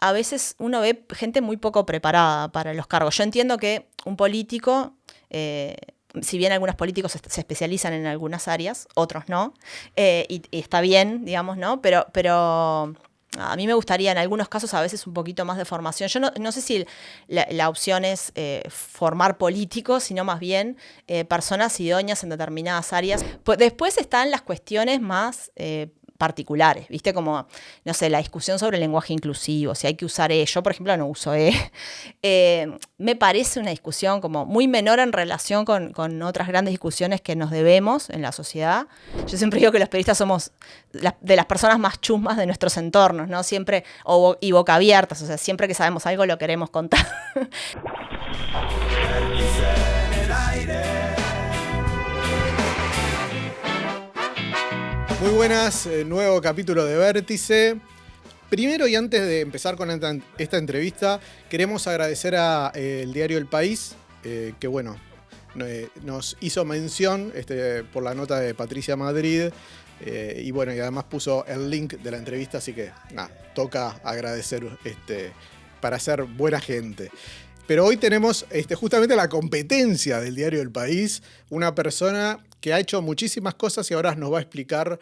a veces uno ve gente muy poco preparada para los cargos. Yo entiendo que un político, si bien algunos políticos se especializan en algunas áreas, otros no, y está bien, digamos, ¿no? Pero a mí me gustaría en algunos casos a veces un poquito más de formación. Yo no sé si la opción es formar políticos, sino más bien personas idóneas en determinadas áreas. Pues después están las cuestiones más particulares, ¿viste? Como, no sé, la discusión sobre el lenguaje inclusivo, si hay que usar E. Yo, por ejemplo, no uso E. Me parece una discusión como muy menor en relación con otras grandes discusiones que nos debemos en la sociedad. Yo siempre digo que los periodistas somos de las personas más chusmas de nuestros entornos, ¿no? Siempre, y boca abiertas, o sea, siempre que sabemos algo lo queremos contar. Muy buenas, nuevo capítulo de Vértice. Primero y antes de empezar con esta entrevista, queremos agradecer a el diario El País, que bueno, nos hizo mención por la nota de Patricia Madrid, y bueno, y además puso el link de la entrevista, así que nada, toca agradecer para ser buena gente. Pero hoy tenemos justamente la competencia del diario El País, una persona que ha hecho muchísimas cosas y ahora nos va a explicar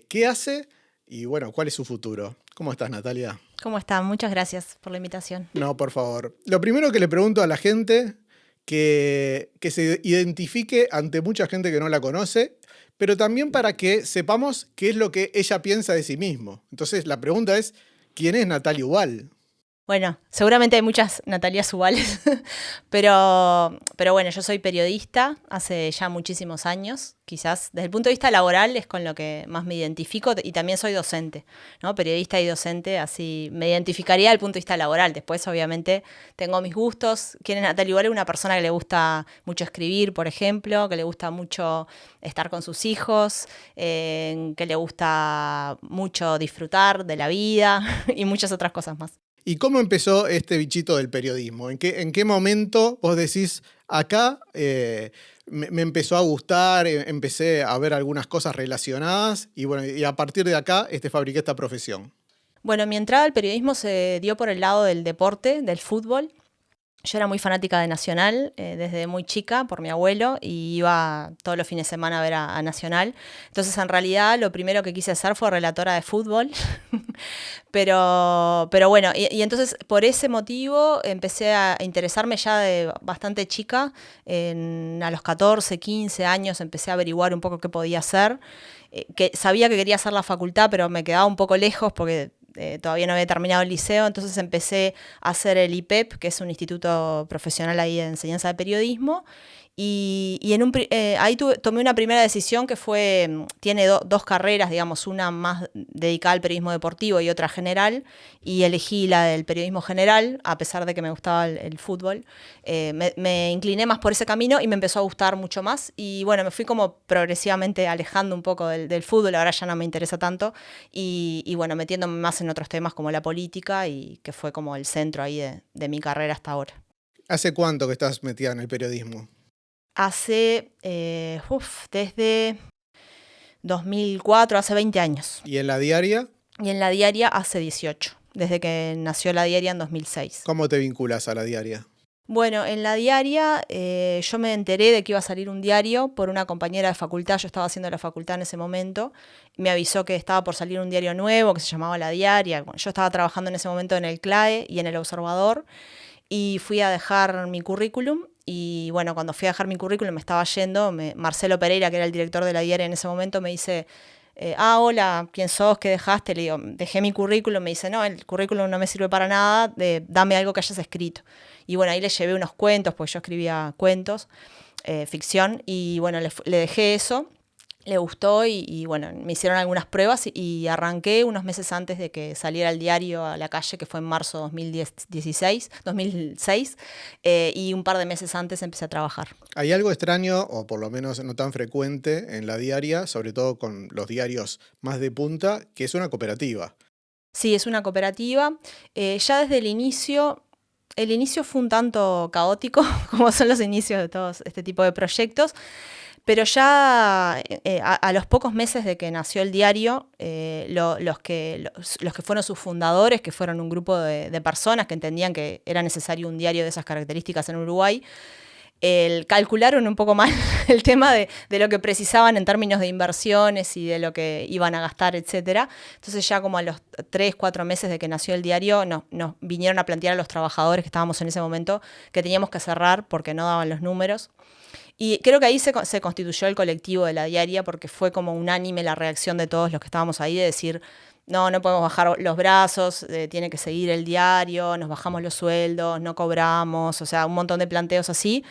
qué hace y bueno, cuál es su futuro. ¿Cómo estás, Natalia? ¿Cómo están? Muchas gracias por la invitación. No, por favor. Lo primero que le pregunto a la gente, que se identifique ante mucha gente que no la conoce, pero también para que sepamos qué es lo que ella piensa de sí mismo. Entonces, la pregunta es, ¿quién es Natalia Ubal? Bueno, seguramente hay muchas Natalías Ubales, pero bueno, yo soy periodista hace ya muchísimos años, quizás desde el punto de vista laboral es con lo que más me identifico y también soy docente, ¿no? Periodista y docente, así me identificaría desde el punto de vista laboral. Después, obviamente, tengo mis gustos. ¿Quién es Natalia Ubal? Es una persona que le gusta mucho escribir, por ejemplo, que le gusta mucho estar con sus hijos, que le gusta mucho disfrutar de la vida y muchas otras cosas más. ¿Y cómo empezó este bichito del periodismo? ¿En qué momento vos decís, acá me empezó a gustar, empecé a ver algunas cosas relacionadas y bueno, y a partir de acá fabriqué esta profesión? Bueno, mi entrada al periodismo se dio por el lado del deporte, del fútbol. Yo era muy fanática de Nacional desde muy chica por mi abuelo y iba todos los fines de semana a ver a Nacional. Entonces, en realidad, lo primero que quise hacer fue relatora de fútbol. pero bueno, y entonces por ese motivo empecé a interesarme ya de bastante chica. A los 14, 15 años empecé a averiguar un poco qué podía hacer. Que sabía que quería hacer la facultad, pero me quedaba un poco lejos porque todavía no había terminado el liceo, entonces empecé a hacer el IPEP, que es un instituto profesional ahí de enseñanza de periodismo, y ahí tomé una primera decisión que fue, tiene dos carreras, digamos, una más dedicada al periodismo deportivo y otra general, y elegí la del periodismo general, a pesar de que me gustaba el fútbol. Me incliné más por ese camino y me empezó a gustar mucho más, y bueno, me fui como progresivamente alejando un poco del fútbol, ahora ya no me interesa tanto, y bueno, metiéndome más en otros temas como la política, y que fue como el centro ahí de mi carrera hasta ahora. ¿Hace cuánto que estás metida en el periodismo? Hace, desde 2004, hace 20 años. ¿Y en la diaria? Y en la diaria hace 18, desde que nació la diaria en 2006. ¿Cómo te vinculas a la diaria? Bueno, en la diaria yo me enteré de que iba a salir un diario por una compañera de facultad. Yo estaba haciendo la facultad en ese momento. Me avisó que estaba por salir un diario nuevo que se llamaba La Diaria. Bueno, yo estaba trabajando en ese momento en el CLAE y en El Observador y fui a dejar mi currículum. Y bueno, cuando fui a dejar mi currículum me estaba yendo, Marcelo Pereira, que era el director de la diaria en ese momento, me dice, hola, ¿quién sos? ¿Qué dejaste? Le digo, dejé mi currículum. Me dice, no, el currículum no me sirve para nada, dame algo que hayas escrito. Y bueno, ahí le llevé unos cuentos, porque yo escribía cuentos, ficción, y bueno, le dejé eso. Le gustó y bueno, me hicieron algunas pruebas y arranqué unos meses antes de que saliera el diario a la calle, que fue en marzo de 2006, y un par de meses antes empecé a trabajar. ¿Hay algo extraño, o por lo menos no tan frecuente, en la diaria, sobre todo con los diarios más de punta, que es una cooperativa? Sí, es una cooperativa. Ya desde el inicio fue un tanto caótico, como son los inicios de todos este tipo de proyectos. Pero ya a los pocos meses de que nació el diario, los que fueron sus fundadores, que fueron un grupo de personas que entendían que era necesario un diario de esas características en Uruguay, calcularon un poco mal el tema de lo que precisaban en términos de inversiones y de lo que iban a gastar, etcétera. Entonces ya como a los 3, 4 meses de que nació el diario, nos vinieron a plantear a los trabajadores que estábamos en ese momento que teníamos que cerrar porque no daban los números. Y creo que ahí se constituyó el colectivo de La Diaria, porque fue como unánime la reacción de todos los que estábamos ahí de decir, no podemos bajar los brazos, tiene que seguir el diario, nos bajamos los sueldos, no cobramos, o sea, un montón de planteos así.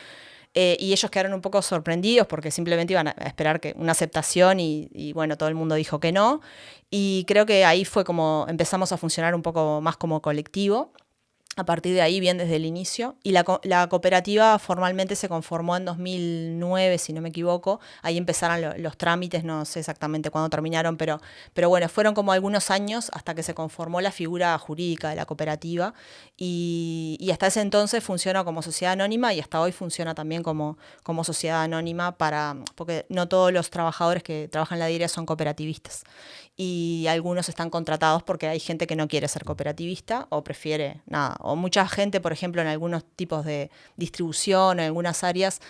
Y ellos quedaron un poco sorprendidos porque simplemente iban a esperar que una aceptación y bueno, todo el mundo dijo que no. Y creo que ahí fue como empezamos a funcionar un poco más como colectivo. A partir de ahí, bien desde el inicio. Y la cooperativa formalmente se conformó en 2009, si no me equivoco. Ahí empezaron los trámites, no sé exactamente cuándo terminaron, pero bueno, fueron como algunos años hasta que se conformó la figura jurídica de la cooperativa. Y hasta ese entonces funciona como sociedad anónima y hasta hoy funciona también como sociedad anónima porque no todos los trabajadores que trabajan en La Diaria son cooperativistas. Y algunos están contratados porque hay gente que no quiere ser cooperativista o prefiere nada. O mucha gente, por ejemplo, en algunos tipos de distribución, en algunas áreas,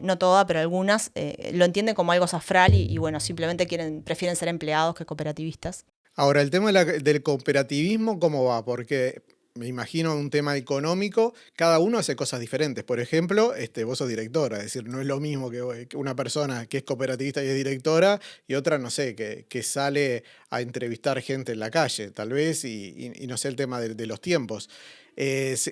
no toda, pero algunas, lo entienden como algo safral y bueno, simplemente prefieren ser empleados que cooperativistas. Ahora, el tema del cooperativismo, ¿cómo va? Porque me imagino un tema económico, cada uno hace cosas diferentes. Por ejemplo, vos sos directora, es decir, no es lo mismo que una persona que es cooperativista y es directora y otra, no sé, que sale a entrevistar gente en la calle, tal vez, y no sé el tema de los tiempos.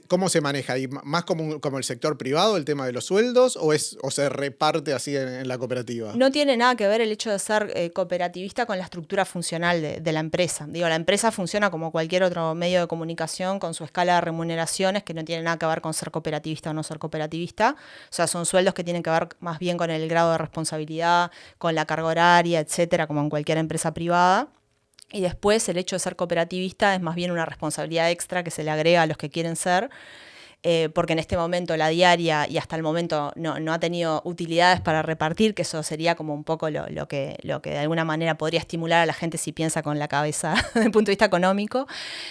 ¿Cómo se maneja? ¿Y más como el sector privado, el tema de los sueldos, o se reparte así en la cooperativa? No tiene nada que ver el hecho de ser cooperativista con la estructura funcional de la empresa. Digo, la empresa funciona como cualquier otro medio de comunicación con su escala de remuneraciones que no tiene nada que ver con ser cooperativista o no ser cooperativista. O sea, son sueldos que tienen que ver más bien con el grado de responsabilidad, con la carga horaria, etcétera, como en cualquier empresa privada. Y después el hecho de ser cooperativista es más bien una responsabilidad extra que se le agrega a los que quieren ser, porque en este momento La Diaria y hasta el momento no ha tenido utilidades para repartir, que eso sería como un poco lo que de alguna manera podría estimular a la gente si piensa con la cabeza desde el punto de vista económico.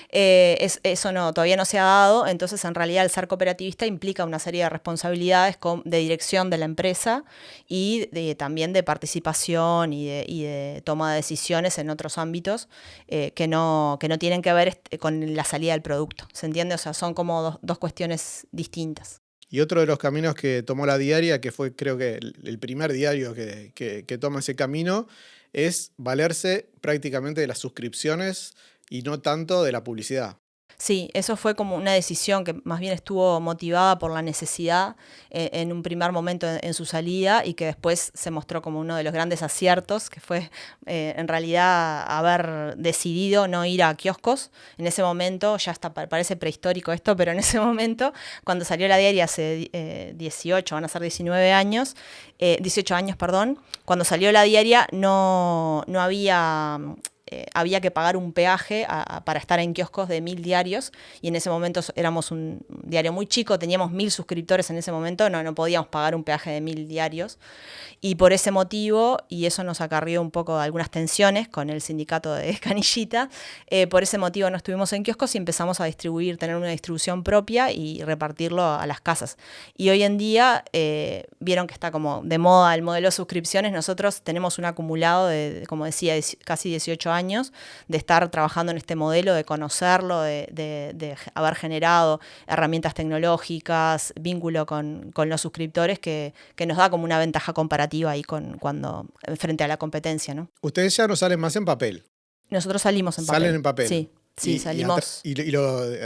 Eso todavía no se ha dado, entonces en realidad el ser cooperativista implica una serie de responsabilidades de dirección de la empresa y también de participación y de toma de decisiones en otros ámbitos que no tienen que ver con la salida del producto, ¿se entiende? O sea, son como dos cuestiones distintas. Y otro de los caminos que tomó La Diaria, que fue creo que el primer diario que toma ese camino, es valerse prácticamente de las suscripciones y no tanto de la publicidad. Sí, eso fue como una decisión que más bien estuvo motivada por la necesidad en un primer momento en su salida y que después se mostró como uno de los grandes aciertos, que fue en realidad haber decidido no ir a kioscos. En ese momento, ya parece prehistórico esto, pero en ese momento, cuando salió La Diaria hace 18, van a ser 19 años, 18 años, perdón, cuando salió La Diaria no había que pagar un peaje para estar en kioscos de 1000 diarios y en ese momento éramos un diario muy chico, teníamos 1000 suscriptores en ese momento, no podíamos pagar un peaje de 1000 diarios y por ese motivo, y eso nos acarrió un poco de algunas tensiones con el sindicato de Canillita, por ese motivo no estuvimos en kioscos y empezamos a tener una distribución propia y repartirlo a las casas. Y hoy en día, vieron que está como de moda el modelo de suscripciones, nosotros tenemos un acumulado de, como decía, casi 18 años de estar trabajando en este modelo, de conocerlo, de haber generado herramientas tecnológicas, vínculo con los suscriptores que nos da como una ventaja comparativa ahí frente a la competencia, ¿no? Ustedes ya no salen más en papel. Nosotros salimos en papel. ¿Salen en papel? Sí, salimos. ¿Y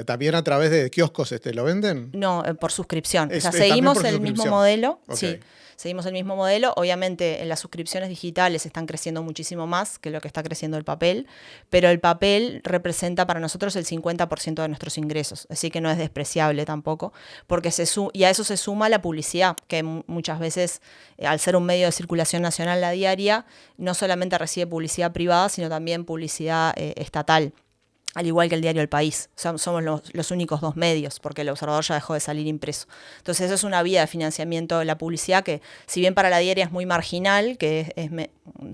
también a través de kioscos lo venden? No, por suscripción. O sea, seguimos el mismo modelo. Okay. Sí, seguimos el mismo modelo. Obviamente, las suscripciones digitales están creciendo muchísimo más que lo que está creciendo el papel, pero el papel representa para nosotros el 50% de nuestros ingresos. Así que no es despreciable tampoco, porque y a eso se suma la publicidad, que muchas veces, al ser un medio de circulación nacional La Diaria, no solamente recibe publicidad privada, sino también publicidad estatal. al igual que el diario El País. O sea, somos los únicos dos medios, porque el Observador ya dejó de salir impreso. Entonces, eso es una vía de financiamiento de la publicidad que, si bien para la diaria es muy marginal, que es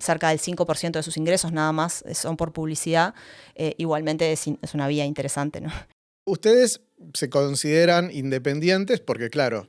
cerca del 5% de sus ingresos nada más son por publicidad, igualmente es una vía interesante, ¿no? Ustedes se consideran independientes porque, claro,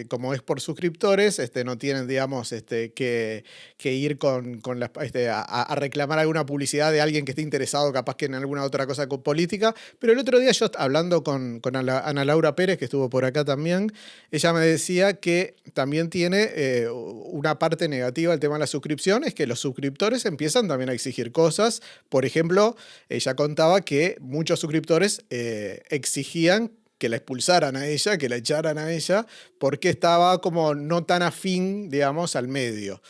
como es por suscriptores, no tienen, digamos, que ir a reclamar alguna publicidad de alguien que esté interesado capaz que en alguna otra cosa política. Pero el otro día yo, hablando con Ana Laura Pérez, que estuvo por acá también, ella me decía que también tiene una parte negativa el tema de la suscripción, es que los suscriptores empiezan también a exigir cosas. Por ejemplo, ella contaba que muchos suscriptores exigían que la expulsaran a ella, que la echaran a ella, porque estaba como no tan afín, digamos, al medio.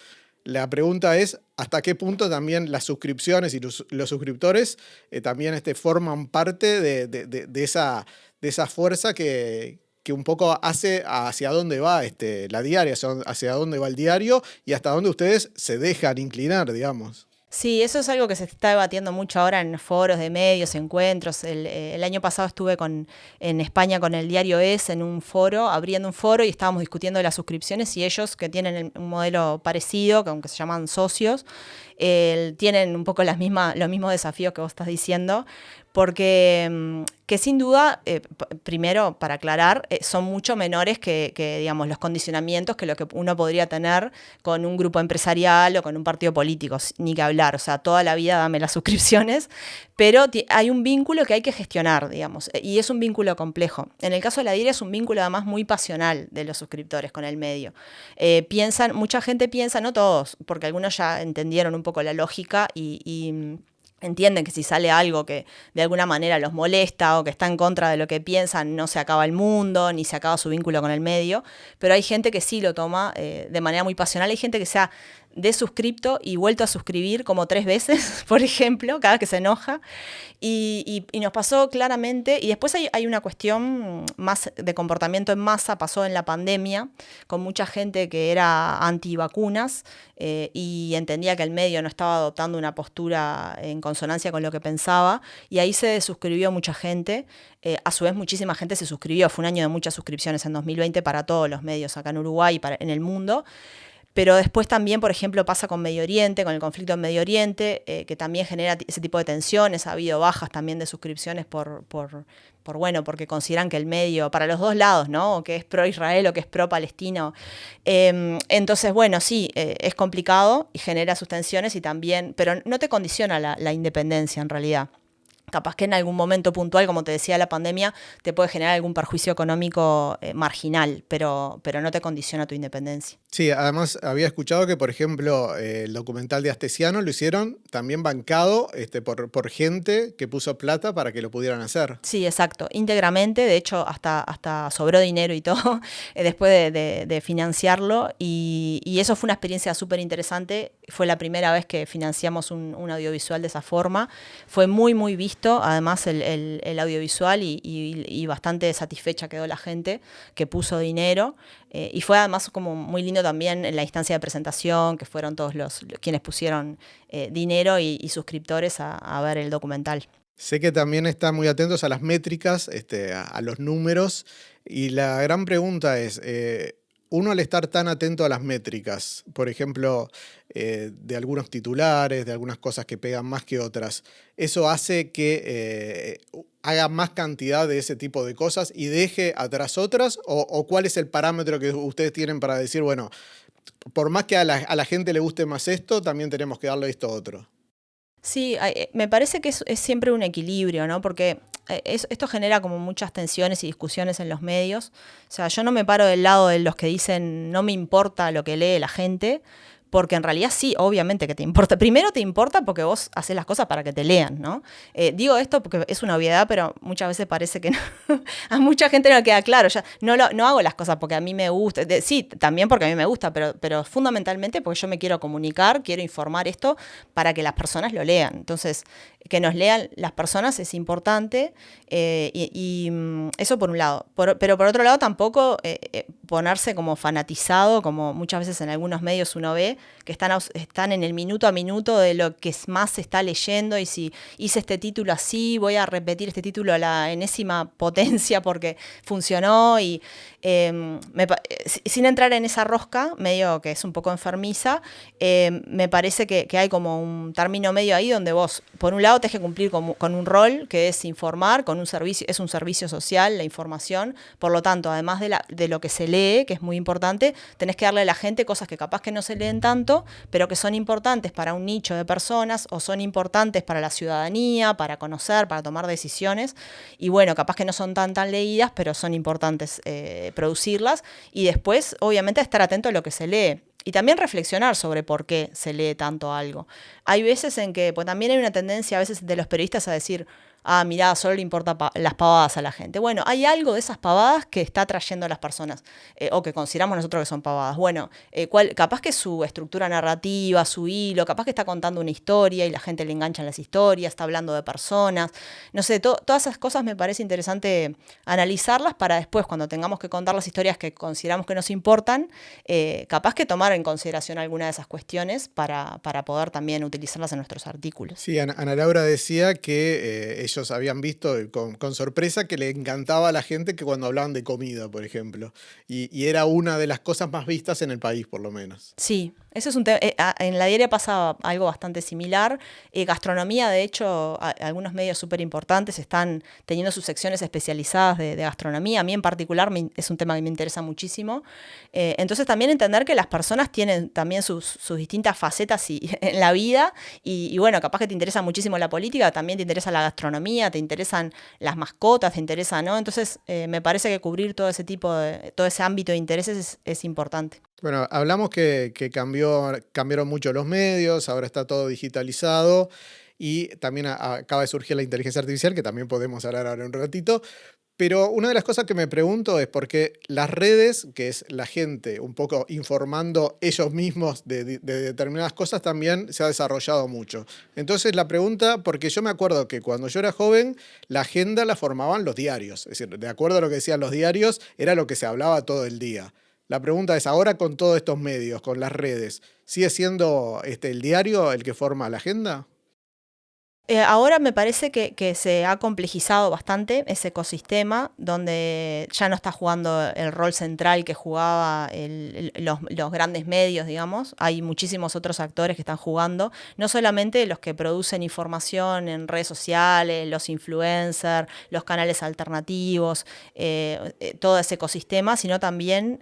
La pregunta es, ¿hasta qué punto también las suscripciones y los suscriptores también forman parte de esa fuerza que un poco hace hacia dónde va la diaria, hacia dónde va el diario y hasta dónde ustedes se dejan inclinar, digamos? Sí, eso es algo que se está debatiendo mucho ahora en foros de medios, encuentros. El año pasado estuve en España con el diario ES en un foro, abriendo un foro y estábamos discutiendo de las suscripciones y ellos, que tienen un modelo parecido, que aunque se llaman socios, tienen un poco los mismos desafíos que vos estás diciendo, porque que sin duda, primero, para aclarar, son mucho menores que, digamos, los condicionamientos que lo que uno podría tener con un grupo empresarial o con un partido político, ni que hablar. O sea, toda la vida dame las suscripciones, pero hay un vínculo que hay que gestionar, digamos, y es un vínculo complejo. En el caso de la diaria es un vínculo además muy pasional de los suscriptores con el medio. Mucha gente piensa, no todos, porque algunos ya entendieron un poco la lógica y entienden que si sale algo que de alguna manera los molesta o que está en contra de lo que piensan, no se acaba el mundo, ni se acaba su vínculo con el medio, pero hay gente que sí lo toma de manera muy pasional. Hay gente que se ha desuscripto y vuelto a suscribir como 3 veces, por ejemplo, cada vez que se enoja, y nos pasó claramente. Y después hay una cuestión más de comportamiento en masa, pasó en la pandemia, con mucha gente que era antivacunas y entendía que el medio no estaba adoptando una postura en consonancia con lo que pensaba, y ahí se desuscribió mucha gente. A su vez, muchísima gente se suscribió. Fue un año de muchas suscripciones en 2020 para todos los medios acá en Uruguay y en el mundo. Pero después también, por ejemplo, pasa con Medio Oriente, con el conflicto en Medio Oriente, que también genera ese tipo de tensiones. Ha habido bajas también de suscripciones porque consideran que el medio, para los dos lados, ¿no? O que es pro-Israel o que es pro-Palestino. Entonces, bueno, sí, es complicado y genera sus tensiones y también, pero no te condiciona la independencia en realidad. Capaz que en algún momento puntual, como te decía, la pandemia te puede generar algún perjuicio económico marginal, pero no te condiciona tu independencia. Sí, además había escuchado que, por ejemplo, el documental de Astesiano lo hicieron también bancado por gente que puso plata para que lo pudieran hacer. Sí, exacto, íntegramente. De hecho, hasta sobró dinero y todo después de financiarlo. Y eso fue una experiencia súper interesante. Fue la primera vez que financiamos un audiovisual de esa forma. Fue muy, muy visto, además, el audiovisual y bastante satisfecha quedó la gente que puso dinero. Y fue además como muy lindo también en la instancia de presentación, que fueron todos quienes pusieron dinero y suscriptores a ver el documental. Sé que también están muy atentos a las métricas, a los números, y la gran pregunta es, uno al estar tan atento a las métricas, por ejemplo, de algunos titulares, de algunas cosas que pegan más que otras, ¿eso hace que haga más cantidad de ese tipo de cosas y deje atrás otras? ¿O cuál es el parámetro que ustedes tienen para decir, bueno, por más que a la gente le guste más esto, también tenemos que darle esto otro? Sí, me parece que es siempre un equilibrio, ¿no? Porque esto genera como muchas tensiones y discusiones en los medios. O sea, yo no me paro del lado de los que dicen no me importa lo que lee la gente, porque en realidad sí, obviamente que te importa. Primero te importa porque vos haces las cosas para que te lean, ¿no? Digo esto porque es una obviedad, pero muchas veces parece que no. A mucha gente no le queda claro. Ya no hago las cosas porque a mí me gusta. Sí, también porque a mí me gusta, pero fundamentalmente porque yo me quiero comunicar, quiero informar esto para que las personas lo lean. Entonces, que nos lean las personas es importante, eso por un lado. Pero por otro lado tampoco ponerse como fanatizado, como muchas veces en algunos medios uno ve, que están en el minuto a minuto de lo que más se está leyendo, y si hice este título así, voy a repetir este título a la enésima potencia porque funcionó, y sin entrar en esa rosca, medio que es un poco enfermiza, me parece que hay como un término medio ahí donde vos, por un lado, tenés que cumplir con un rol que es informar, con un servicio, es un servicio social, la información, por lo tanto, además de lo que se lee, que es muy importante, tenés que darle a la gente cosas que capaz que no se leen tanto, pero que son importantes para un nicho de personas, o son importantes para la ciudadanía, para conocer, para tomar decisiones, y bueno, capaz que no son tan leídas, pero son importantes producirlas, y después, obviamente, estar atento a lo que se lee. Y también reflexionar sobre por qué se lee tanto algo. Hay veces en que, pues también hay una tendencia a veces de los periodistas a decir, mirá, solo le importa las pavadas a la gente. Bueno, hay algo de esas pavadas que está atrayendo a las personas, o que consideramos nosotros que son pavadas. Bueno, capaz que su estructura narrativa, su hilo, capaz que está contando una historia y la gente le engancha en las historias, está hablando de personas. No sé, todas esas cosas me parece interesante analizarlas para después, cuando tengamos que contar las historias que consideramos que nos importan, capaz que tomar en consideración alguna de esas cuestiones para poder también utilizarlas en nuestros artículos. Sí, Ana Laura decía que ellos habían visto con sorpresa que le encantaba a la gente que cuando hablaban de comida, por ejemplo, y era una de las cosas más vistas en el país, por lo menos. Sí, eso es un tema. En la diaria pasa algo bastante similar. Gastronomía, de hecho, algunos medios súper importantes están teniendo sus secciones especializadas de gastronomía. A mí en particular es un tema que me interesa muchísimo. Entonces también entender que las personas tienen también sus distintas facetas en la vida, y bueno, capaz que te interesa muchísimo la política, también te interesa la gastronomía, te interesan las mascotas, te interesa, ¿no? Entonces me parece que cubrir todo ese ámbito de intereses es importante. Bueno, hablamos que cambiaron mucho los medios, ahora está todo digitalizado, y también acaba de surgir la inteligencia artificial, que también podemos hablar ahora un ratito. Pero una de las cosas que me pregunto es por qué las redes, que es la gente un poco informando ellos mismos de determinadas cosas, también se ha desarrollado mucho. Entonces la pregunta, porque yo me acuerdo que cuando yo era joven, la agenda la formaban los diarios. Es decir, de acuerdo a lo que decían los diarios, era lo que se hablaba todo el día. La pregunta es, ahora con todos estos medios, con las redes, ¿sigue siendo el diario el que forma la agenda? Ahora me parece que se ha complejizado bastante ese ecosistema, donde ya no está jugando el rol central que jugaba los grandes medios, digamos. Hay muchísimos otros actores que están jugando, no solamente los que producen información en redes sociales, los influencers, los canales alternativos, todo ese ecosistema, sino también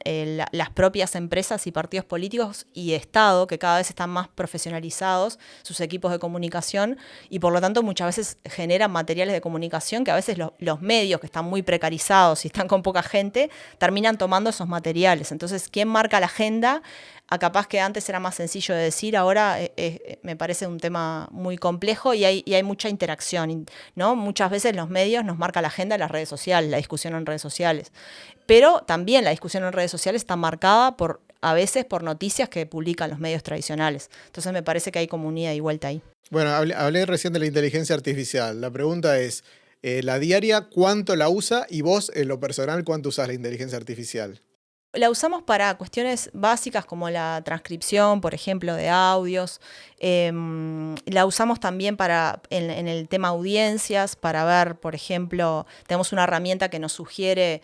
las propias empresas y partidos políticos y Estado, que cada vez están más profesionalizados, sus equipos de comunicación, y por lo tanto muchas veces generan materiales de comunicación que a veces los medios, que están muy precarizados y están con poca gente, terminan tomando esos materiales. Entonces, ¿quién marca la agenda? Capaz que antes era más sencillo de decir, ahora me parece un tema muy complejo, y hay mucha interacción, ¿no? Muchas veces los medios nos marca la agenda en las redes sociales, la discusión en redes sociales. Pero también la discusión en redes sociales está marcada a veces por noticias que publican los medios tradicionales. Entonces me parece que hay como un ida y vuelta ahí. Bueno, hablé recién de la inteligencia artificial. La pregunta es, ¿la diaria cuánto la usa? Y vos, en lo personal, ¿cuánto usás la inteligencia artificial? La usamos para cuestiones básicas como la transcripción, por ejemplo, de audios. La usamos también en el tema audiencias, para ver, por ejemplo, tenemos una herramienta que nos sugiere,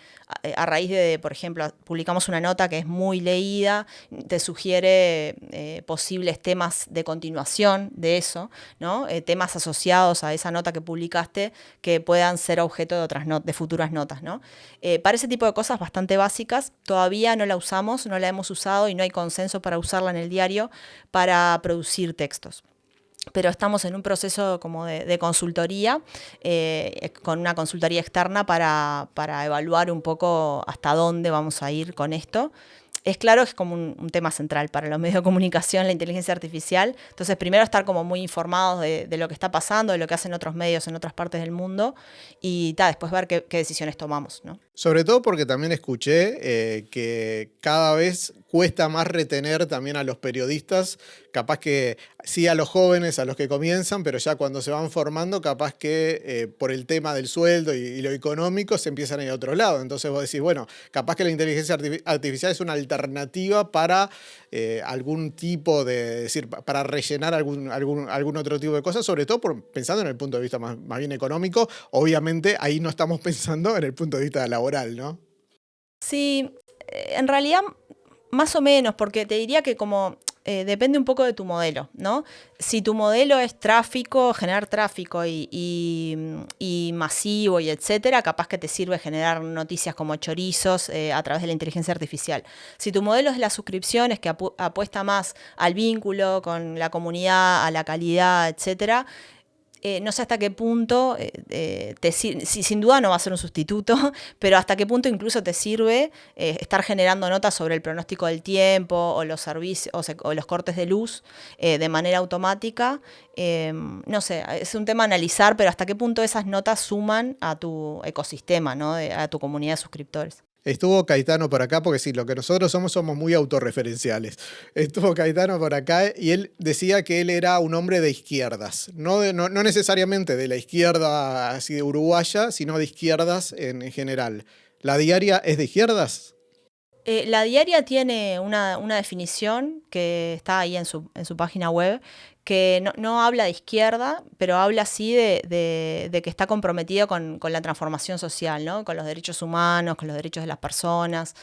a raíz de, por ejemplo, publicamos una nota que es muy leída, te sugiere posibles temas de continuación de eso, ¿no? Temas asociados a esa nota que publicaste que puedan ser objeto de futuras notas, ¿no? Para ese tipo de cosas bastante básicas, todavía no la usamos, no la hemos usado, y no hay consenso para usarla en el diario para producir textos. Pero estamos en un proceso como de consultoría, con una consultoría externa para evaluar un poco hasta dónde vamos a ir con esto. Es claro que es como un tema central para los medios de comunicación, la inteligencia artificial. Entonces, primero estar como muy informados de lo que está pasando, de lo que hacen otros medios en otras partes del mundo, y después ver qué decisiones tomamos, ¿no? Sobre todo porque también escuché que cada vez cuesta más retener también a los periodistas, capaz que sí a los jóvenes, a los que comienzan, pero ya cuando se van formando, capaz que por el tema del sueldo y lo económico se empiezan a ir a otro lado. Entonces vos decís, bueno, capaz que la inteligencia artificial es una alternativa para algún tipo de, decir, para rellenar algún otro tipo de cosas, sobre todo pensando en el punto de vista más bien económico. Obviamente ahí no estamos pensando en el punto de vista laboral, ¿no? Sí, en realidad más o menos, porque te diría que como depende un poco de tu modelo, ¿no? Si tu modelo es tráfico, generar tráfico y masivo y etcétera, capaz que te sirve generar noticias como chorizos a través de la inteligencia artificial. Si tu modelo es las suscripciones, que apuesta más al vínculo con la comunidad, a la calidad, etcétera, no sé hasta qué punto, sin duda no va a ser un sustituto, pero hasta qué punto incluso te sirve estar generando notas sobre el pronóstico del tiempo o los servicios o los cortes de luz de manera automática. No sé, es un tema a analizar, pero hasta qué punto esas notas suman a tu ecosistema, ¿no? A tu comunidad de suscriptores. Estuvo Caetano por acá, porque sí, lo que nosotros somos muy autorreferenciales. Estuvo Caetano por acá y él decía que él era un hombre de izquierdas. No necesariamente de la izquierda así de uruguaya, sino de izquierdas en general. ¿La Diaria es de izquierdas? La Diaria tiene una definición que está ahí en su página web, que no habla de izquierda, pero habla sí de que está comprometido con la transformación social, ¿no? Con los derechos humanos, con los derechos de las personas.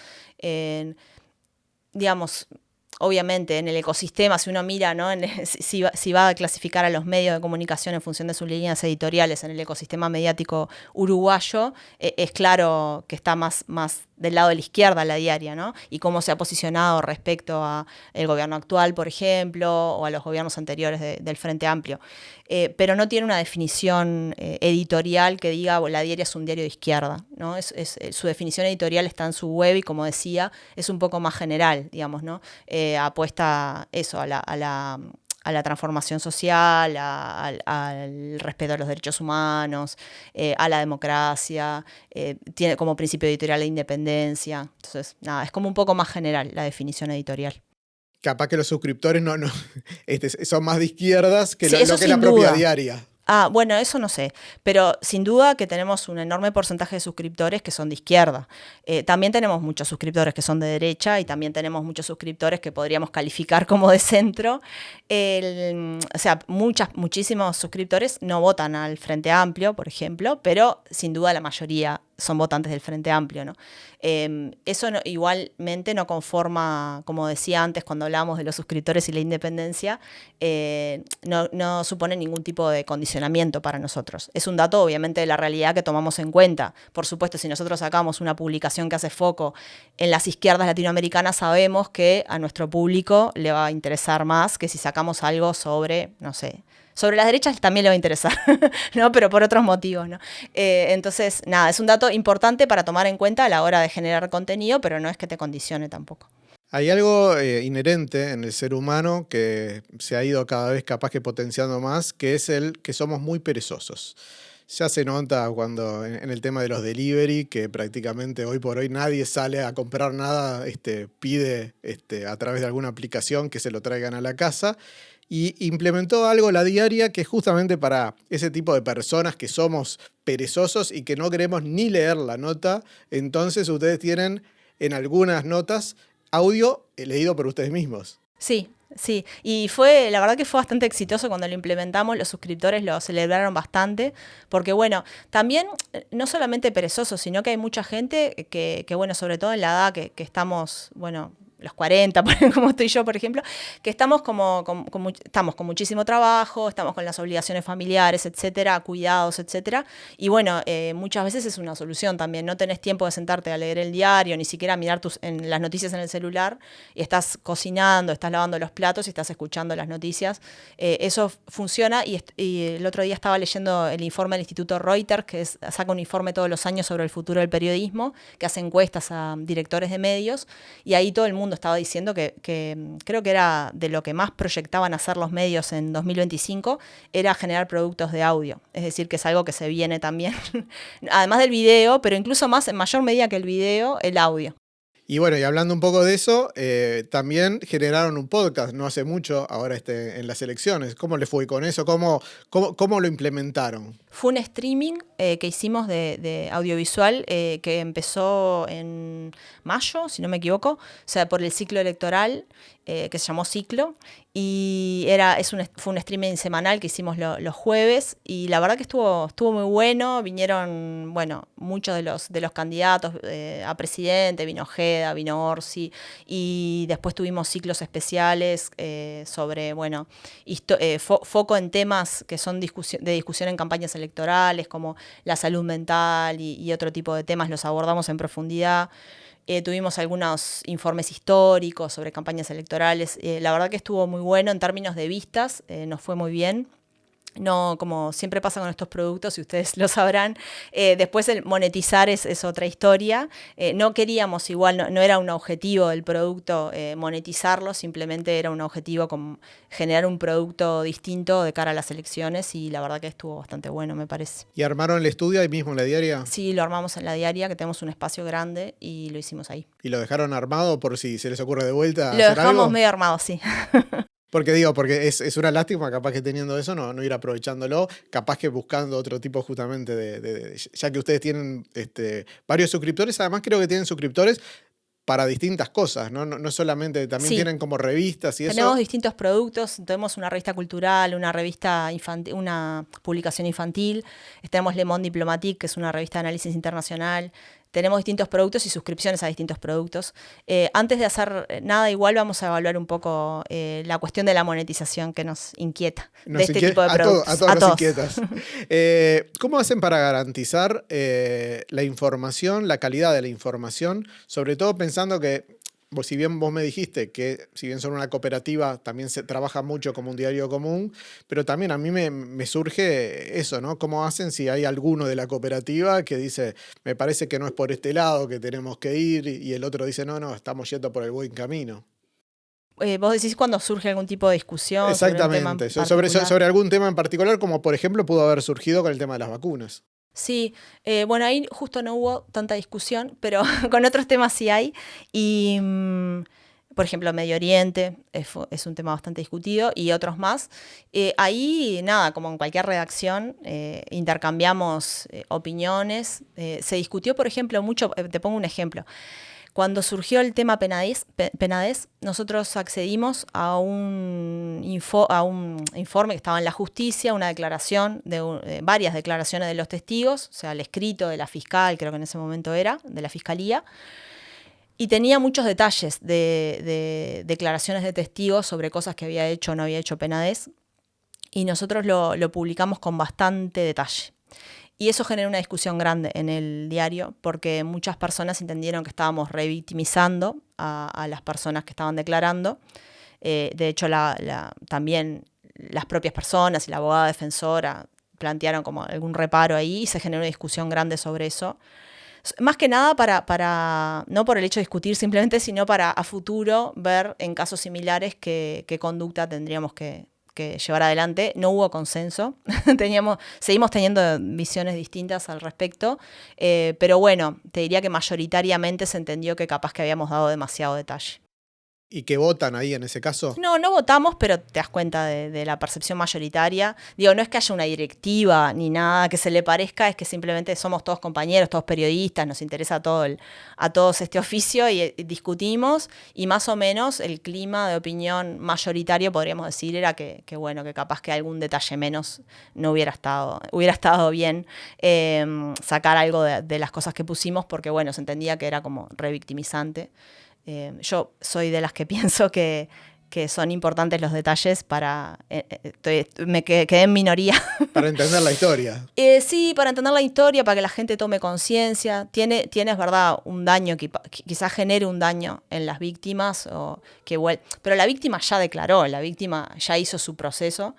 Digamos, obviamente en el ecosistema, si uno mira, ¿no? Si va a clasificar a los medios de comunicación en función de sus líneas editoriales en el ecosistema mediático uruguayo, es claro que está más del lado de la izquierda la Diaria, ¿no? Y cómo se ha posicionado respecto al gobierno actual, por ejemplo, o a los gobiernos anteriores del Frente Amplio. Pero no tiene una definición editorial que diga la Diaria es un diario de izquierda, ¿no? Su definición editorial está en su web y, como decía, es un poco más general, digamos, ¿no? Apuesta eso a la transformación social, al respeto a los derechos humanos, a la democracia, tiene como principio editorial la independencia. Entonces, nada, es como un poco más general la definición editorial. Capaz que los suscriptores son más de izquierdas que Sí, lo que es la propia Diaria. Bueno, eso no sé, pero sin duda que tenemos un enorme porcentaje de suscriptores que son de izquierda. También tenemos muchos suscriptores que son de derecha y también tenemos muchos suscriptores que podríamos calificar como de centro. O sea, muchísimos suscriptores no votan al Frente Amplio, por ejemplo, pero sin duda la mayoría son votantes del Frente Amplio, ¿no? Eso igualmente no conforma, como decía antes cuando hablábamos de los suscriptores y la independencia, no supone ningún tipo de condicionamiento para nosotros. Es un dato, obviamente, de la realidad que tomamos en cuenta. Por supuesto, si nosotros sacamos una publicación que hace foco en las izquierdas latinoamericanas, sabemos que a nuestro público le va a interesar más que si sacamos algo sobre, no sé, sobre las derechas también le va a interesar, ¿no? Pero por otros motivos, ¿no? Entonces, nada, es un dato importante para tomar en cuenta a la hora de generar contenido, pero no es que te condicione tampoco. Hay algo inherente en el ser humano que se ha ido cada vez capaz que potenciando más, que es el que somos muy perezosos. Ya se nota cuando en el tema de los delivery, que prácticamente hoy por hoy nadie sale a comprar nada, pide a través de alguna aplicación que se lo traigan a la casa. Y implementó algo la Diaria que es justamente para ese tipo de personas que somos perezosos y que no queremos ni leer la nota. Entonces ustedes tienen en algunas notas audio leído por ustedes mismos. Sí. Y la verdad que fue bastante exitoso cuando lo implementamos, los suscriptores lo celebraron bastante, porque bueno, también no solamente perezosos, sino que hay mucha gente que bueno, sobre todo en la edad que estamos, bueno, los 40, como estoy yo, por ejemplo, que estamos estamos con muchísimo trabajo, estamos con las obligaciones familiares, etcétera, cuidados, etcétera. Y bueno, muchas veces es una solución también. No tenés tiempo de sentarte a leer el diario, ni siquiera mirar las noticias en el celular, y estás cocinando, estás lavando los platos y estás escuchando las noticias. Eso funciona y el otro día estaba leyendo el informe del Instituto Reuters, que saca un informe todos los años sobre el futuro del periodismo, que hace encuestas a directores de medios, y ahí todo el mundo mundo estaba diciendo que creo que era de lo que más proyectaban hacer los medios en 2025, era generar productos de audio. Es decir, que es algo que se viene también, además del video, pero incluso más, en mayor medida que el video, el audio. Y bueno, y hablando un poco de eso, también generaron un podcast no hace mucho, ahora en las elecciones. ¿Cómo le fue con eso? ¿Cómo lo implementaron? Fue un streaming que hicimos de audiovisual que empezó en mayo, si no me equivoco, o sea, por el ciclo electoral, que se llamó Ciclo, y fue un streaming semanal que hicimos los jueves, y la verdad que estuvo muy bueno. Vinieron, bueno, muchos de los candidatos a presidente, vino Ojeda, vino Orsi, y después tuvimos ciclos especiales sobre, bueno, foco en temas que son de discusión en campañas electorales, como la salud mental y otro tipo de temas, los abordamos en profundidad. Tuvimos algunos informes históricos sobre campañas electorales. La verdad que estuvo muy bueno en términos de vistas, nos fue muy bien. No, como siempre pasa con estos productos, y ustedes lo sabrán, después el monetizar es otra historia. No queríamos igual, no era un objetivo del producto monetizarlo, simplemente era un objetivo como generar un producto distinto de cara a las elecciones, y la verdad que estuvo bastante bueno, me parece. ¿Y armaron el estudio ahí mismo en la diaria? Sí, lo armamos en la diaria, que tenemos un espacio grande, y lo hicimos ahí. ¿Y lo dejaron armado por si se les ocurre de vuelta Lo hacer dejamos algo? medio armado, sí. Porque es una lástima, capaz que teniendo eso no ir aprovechándolo, capaz que buscando otro tipo justamente ya que ustedes tienen varios suscriptores, además creo que tienen suscriptores para distintas cosas, no solamente, también Sí. Tienen como revistas y Tenemos eso. distintos productos, tenemos una revista cultural, una revista infantil, una publicación infantil, tenemos Le Monde Diplomatique, que es una revista de análisis internacional. Tenemos distintos productos y suscripciones a distintos productos. Antes de hacer nada, igual vamos a evaluar un poco la cuestión de la monetización que nos inquieta de este tipo de productos. A todos nos inquietas. ¿Cómo hacen para garantizar la información, la calidad de la información? Sobre todo pensando que, si bien vos me dijiste que si bien son una cooperativa, también se trabaja mucho como un diario común, pero también a mí me surge eso, ¿no? ¿Cómo hacen si hay alguno de la cooperativa que dice, me parece que no es por este lado que tenemos que ir, y el otro dice, no, estamos yendo por el buen camino? Vos decís cuando surge algún tipo de discusión. Exactamente, sobre algún tema en particular, como por ejemplo pudo haber surgido con el tema de las vacunas. Sí, bueno, ahí justo no hubo tanta discusión, pero con otros temas sí hay. Y, por ejemplo, Medio Oriente es un tema bastante discutido, y otros más. Ahí, nada, como en cualquier redacción, intercambiamos opiniones. Se discutió, por ejemplo, mucho, te pongo un ejemplo. Cuando surgió el tema Penades, nosotros accedimos a un informe que estaba en la justicia, una declaración, varias declaraciones de los testigos, o sea, el escrito de la fiscal, creo que en ese momento era, de la fiscalía, y tenía muchos detalles de declaraciones de testigos sobre cosas que había hecho o no había hecho Penades, y nosotros lo publicamos con bastante detalle. Y eso generó una discusión grande en el diario, porque muchas personas entendieron que estábamos revictimizando a las personas que estaban declarando. De hecho, también las propias personas y la abogada defensora plantearon como algún reparo ahí, y se generó una discusión grande sobre eso. Más que nada no por el hecho de discutir simplemente, sino para a futuro ver en casos similares qué conducta tendríamos que llevar adelante. No hubo consenso, seguimos teniendo visiones distintas al respecto, pero bueno, te diría que mayoritariamente se entendió que capaz que habíamos dado demasiado detalle. ¿Y que votan ahí en ese caso? No votamos, pero te das cuenta de la percepción mayoritaria. Digo, no es que haya una directiva ni nada que se le parezca, es que simplemente somos todos compañeros, todos periodistas, nos interesa a todos este oficio, y discutimos, y más o menos el clima de opinión mayoritario, podríamos decir, era que bueno, que capaz que algún detalle menos no hubiera estado bien sacar algo de las cosas que pusimos, porque bueno, se entendía que era como revictimizante. Yo soy de las que pienso que son importantes los detalles para... me quedé en minoría. Para entender la historia. Sí, para entender la historia, para que la gente tome conciencia. Tiene, es verdad, un daño, que quizás genere un daño en las víctimas, pero la víctima ya declaró, la víctima ya hizo su proceso.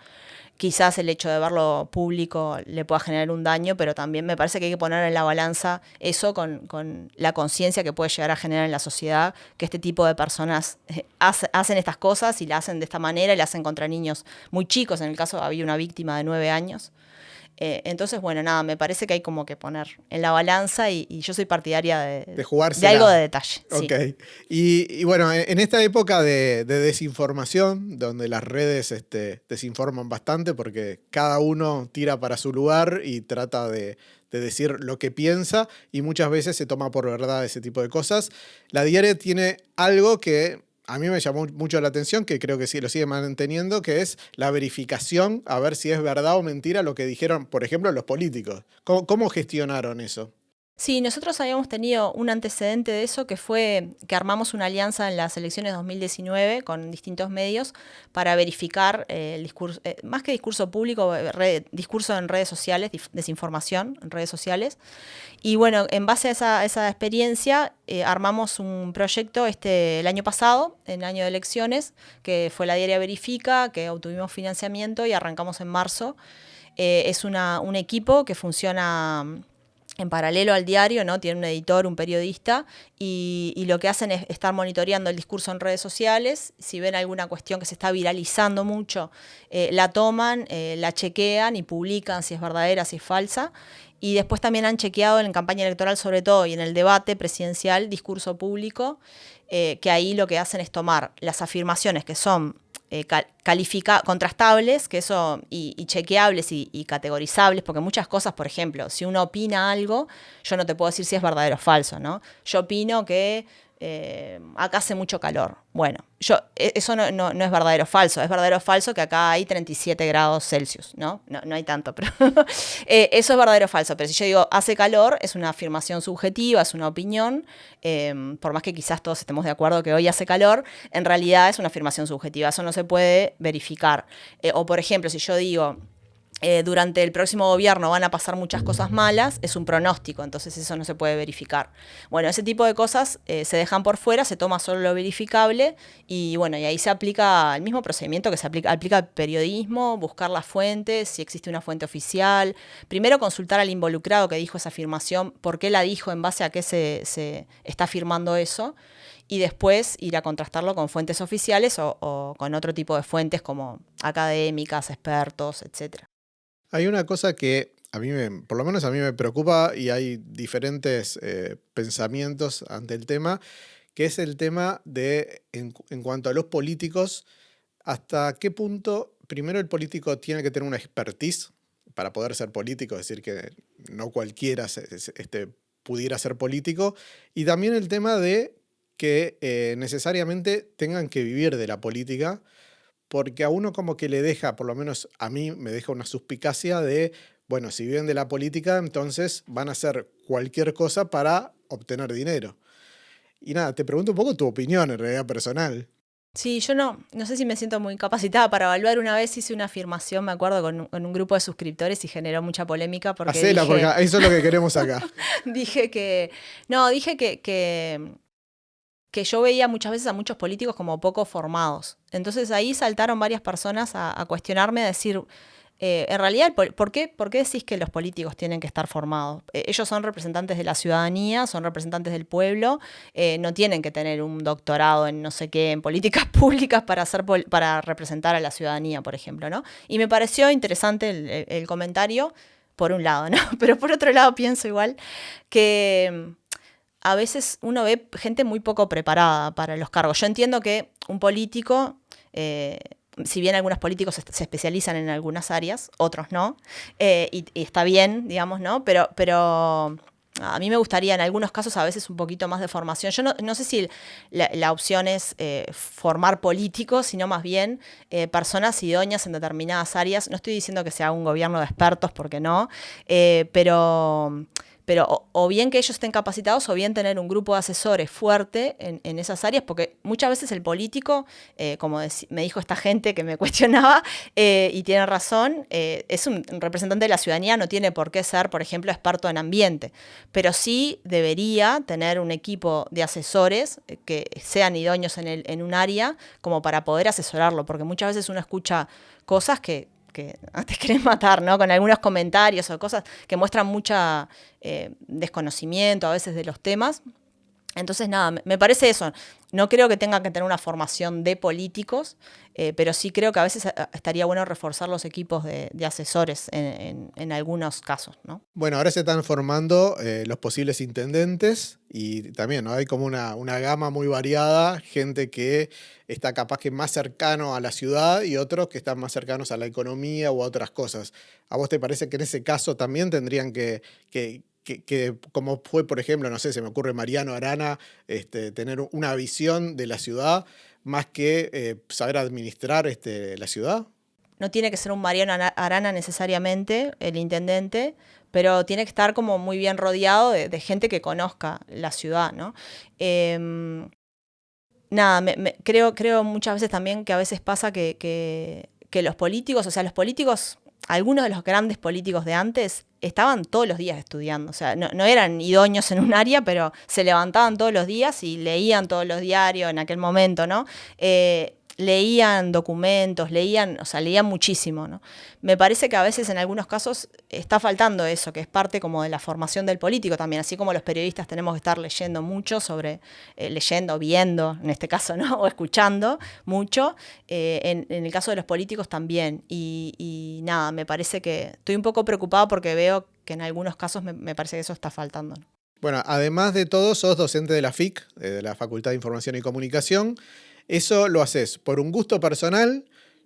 quizás el hecho de verlo público le pueda generar un daño, pero también me parece que hay que poner en la balanza eso con la conciencia que puede llegar a generar en la sociedad, que este tipo de personas hacen estas cosas y la hacen de esta manera y la hacen contra niños muy chicos. En el caso había una víctima de 9 años. Entonces, bueno, nada, me parece que hay como que poner en la balanza y yo soy partidaria de algo de detalle. Ok. Sí. Y bueno, en esta época de desinformación, donde las redes desinforman bastante porque cada uno tira para su lugar y trata de decir lo que piensa y muchas veces se toma por verdad ese tipo de cosas, la Diaria tiene algo que a mí me llamó mucho la atención, que creo que sí lo sigue manteniendo, que es la verificación, a ver si es verdad o mentira lo que dijeron, por ejemplo, los políticos. ¿Cómo gestionaron eso? Sí, nosotros habíamos tenido un antecedente de eso, que fue que armamos una alianza en las elecciones 2019 con distintos medios para verificar el discurso, más que discurso público, discurso en redes sociales, desinformación en redes sociales. Y bueno, en base a esa experiencia, armamos un proyecto el año pasado, en año de elecciones, que fue la Diaria Verifica, que obtuvimos financiamiento y arrancamos en marzo. Es un equipo que funciona en paralelo al diario, ¿no? Tiene un editor, un periodista, y lo que hacen es estar monitoreando el discurso en redes sociales. Si ven alguna cuestión que se está viralizando mucho, la toman, la chequean y publican si es verdadera, si es falsa. Y después también han chequeado en campaña electoral, sobre todo, y en el debate presidencial, discurso público, que ahí lo que hacen es tomar las afirmaciones que son contrastables, que eso, y chequeables y categorizables, porque muchas cosas, por ejemplo, si uno opina algo, yo no te puedo decir si es verdadero o falso, ¿no? Yo opino que acá hace mucho calor. Bueno, eso no es verdadero o falso. Es verdadero o falso que acá hay 37 grados Celsius, ¿no? No hay tanto, pero eso es verdadero o falso. Pero si yo digo hace calor, es una afirmación subjetiva, es una opinión. Por más que quizás todos estemos de acuerdo que hoy hace calor, en realidad es una afirmación subjetiva. Eso no se puede verificar. O por ejemplo, si yo digo durante el próximo gobierno van a pasar muchas cosas malas, es un pronóstico, entonces eso no se puede verificar. Bueno, ese tipo de cosas se dejan por fuera, se toma solo lo verificable y bueno, y ahí se aplica el mismo procedimiento que se aplica al periodismo, buscar las fuentes, si existe una fuente oficial, primero consultar al involucrado que dijo esa afirmación, por qué la dijo, en base a qué se está afirmando eso, y después ir a contrastarlo con fuentes oficiales o con otro tipo de fuentes como académicas, expertos, etcétera. Hay una cosa que por lo menos a mí me preocupa y hay diferentes pensamientos ante el tema, que es el tema de, en cuanto a los políticos, hasta qué punto, primero el político tiene que tener una expertise para poder ser político, es decir, que no cualquiera pudiera ser político, y también el tema de que necesariamente tengan que vivir de la política, porque a uno como que le deja, por lo menos a mí me deja una suspicacia de, bueno, si viven de la política, entonces van a hacer cualquier cosa para obtener dinero. Y nada, te pregunto un poco tu opinión en realidad personal. Sí, yo no sé si me siento muy capacitada para evaluar. Una vez hice una afirmación, me acuerdo, con un grupo de suscriptores y generó mucha polémica porque Hacela, porque eso es lo que queremos acá. dije que yo veía muchas veces a muchos políticos como poco formados. Entonces ahí saltaron varias personas a cuestionarme, a decir, en realidad, ¿por qué decís que los políticos tienen que estar formados? Ellos son representantes de la ciudadanía, son representantes del pueblo, no tienen que tener un doctorado en no sé qué, en políticas públicas para representar a la ciudadanía, por ejemplo, ¿no? Y me pareció interesante el comentario, por un lado, ¿no? Pero por otro lado pienso igual que a veces uno ve gente muy poco preparada para los cargos. Yo entiendo que un político, si bien algunos políticos se especializan en algunas áreas, otros no, y está bien, digamos, ¿no? Pero a mí me gustaría en algunos casos a veces un poquito más de formación. Yo no sé si la opción es formar políticos, sino más bien personas idóneas en determinadas áreas. No estoy diciendo que sea un gobierno de expertos, porque no, pero o bien que ellos estén capacitados o bien tener un grupo de asesores fuerte en esas áreas, porque muchas veces el político, como me dijo esta gente que me cuestionaba, y tiene razón, es un representante de la ciudadanía, no tiene por qué ser, por ejemplo, experto en ambiente, pero sí debería tener un equipo de asesores que sean idóneos en un área como para poder asesorarlo, porque muchas veces uno escucha cosas que que te quieren matar, ¿no? Con algunos comentarios o cosas que muestran mucha desconocimiento a veces de los temas. Entonces, nada, me parece eso. No creo que tengan que tener una formación de políticos, pero sí creo que a veces estaría bueno reforzar los equipos de asesores en algunos casos, ¿no? Bueno, ahora se están formando los posibles intendentes y también, ¿no? Hay como una gama muy variada, gente que está capaz que más cercano a la ciudad y otros que están más cercanos a la economía o a otras cosas. ¿A vos te parece que en ese caso también tendrían que como fue, por ejemplo, no sé, se me ocurre Mariano Arana, tener una visión de la ciudad más que saber administrar la ciudad? No tiene que ser un Mariano Arana necesariamente, el intendente, pero tiene que estar como muy bien rodeado de gente que conozca la ciudad, ¿no? Nada, creo muchas veces también que a veces pasa que los políticos, o sea, los políticos, algunos de los grandes políticos de antes estaban todos los días estudiando, o sea, no eran idóneos en un área, pero se levantaban todos los días y leían todos los diarios en aquel momento, ¿no? Leían documentos, leían muchísimo, ¿no? Me parece que a veces en algunos casos está faltando eso, que es parte como de la formación del político también, así como los periodistas tenemos que estar leyendo mucho sobre, leyendo, viendo, en este caso, ¿no? O escuchando mucho, en el caso de los políticos también. Y nada, me parece que estoy un poco preocupada porque veo que en algunos casos me parece que eso está faltando, ¿no? Bueno, además de todo, sos docente de la FIC, de la Facultad de Información y Comunicación. Eso lo haces por un gusto personal,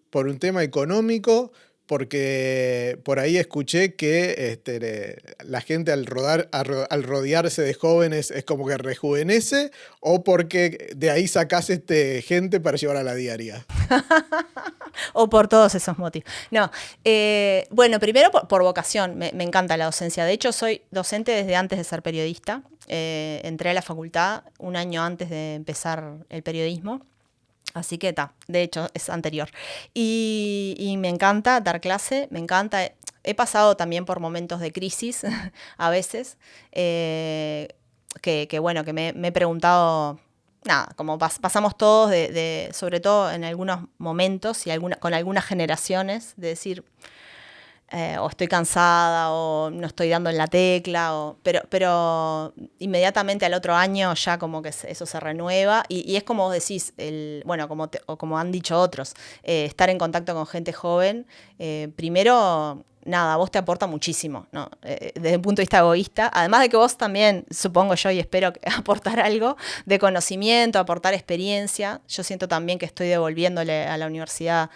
por un tema económico, porque por ahí escuché que la gente al rodearse de jóvenes es como que rejuvenece, o porque de ahí sacás gente para llevar a la diaria. O por todos esos motivos. No, bueno, primero por vocación, me encanta la docencia. De hecho, soy docente desde antes de ser periodista. Entré a la facultad un año antes de empezar el periodismo. Así que de hecho es anterior. Y me encanta dar clase, me encanta. He pasado también por momentos de crisis a veces, bueno, que me he preguntado, nada, como pasamos todos, sobre todo en algunos momentos y con algunas generaciones, de decir, o estoy cansada, o no estoy dando en la tecla, pero inmediatamente al otro año ya como que eso se renueva, y es como vos decís, bueno, como han dicho otros, estar en contacto con gente joven, primero, nada, a vos te aporta muchísimo, ¿no? Desde un punto de vista egoísta, además de que vos también, supongo yo y espero aportar algo de conocimiento, aportar experiencia. Yo siento también que estoy devolviéndole a la universidad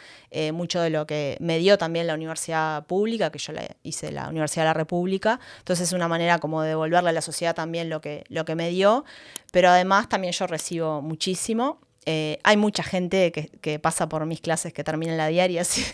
mucho de lo que me dio también la universidad pública, que yo hice la Universidad de la República. Entonces es una manera como de devolverle a la sociedad también lo que me dio, pero además también yo recibo muchísimo. Hay mucha gente que pasa por mis clases que termina en la diaria, así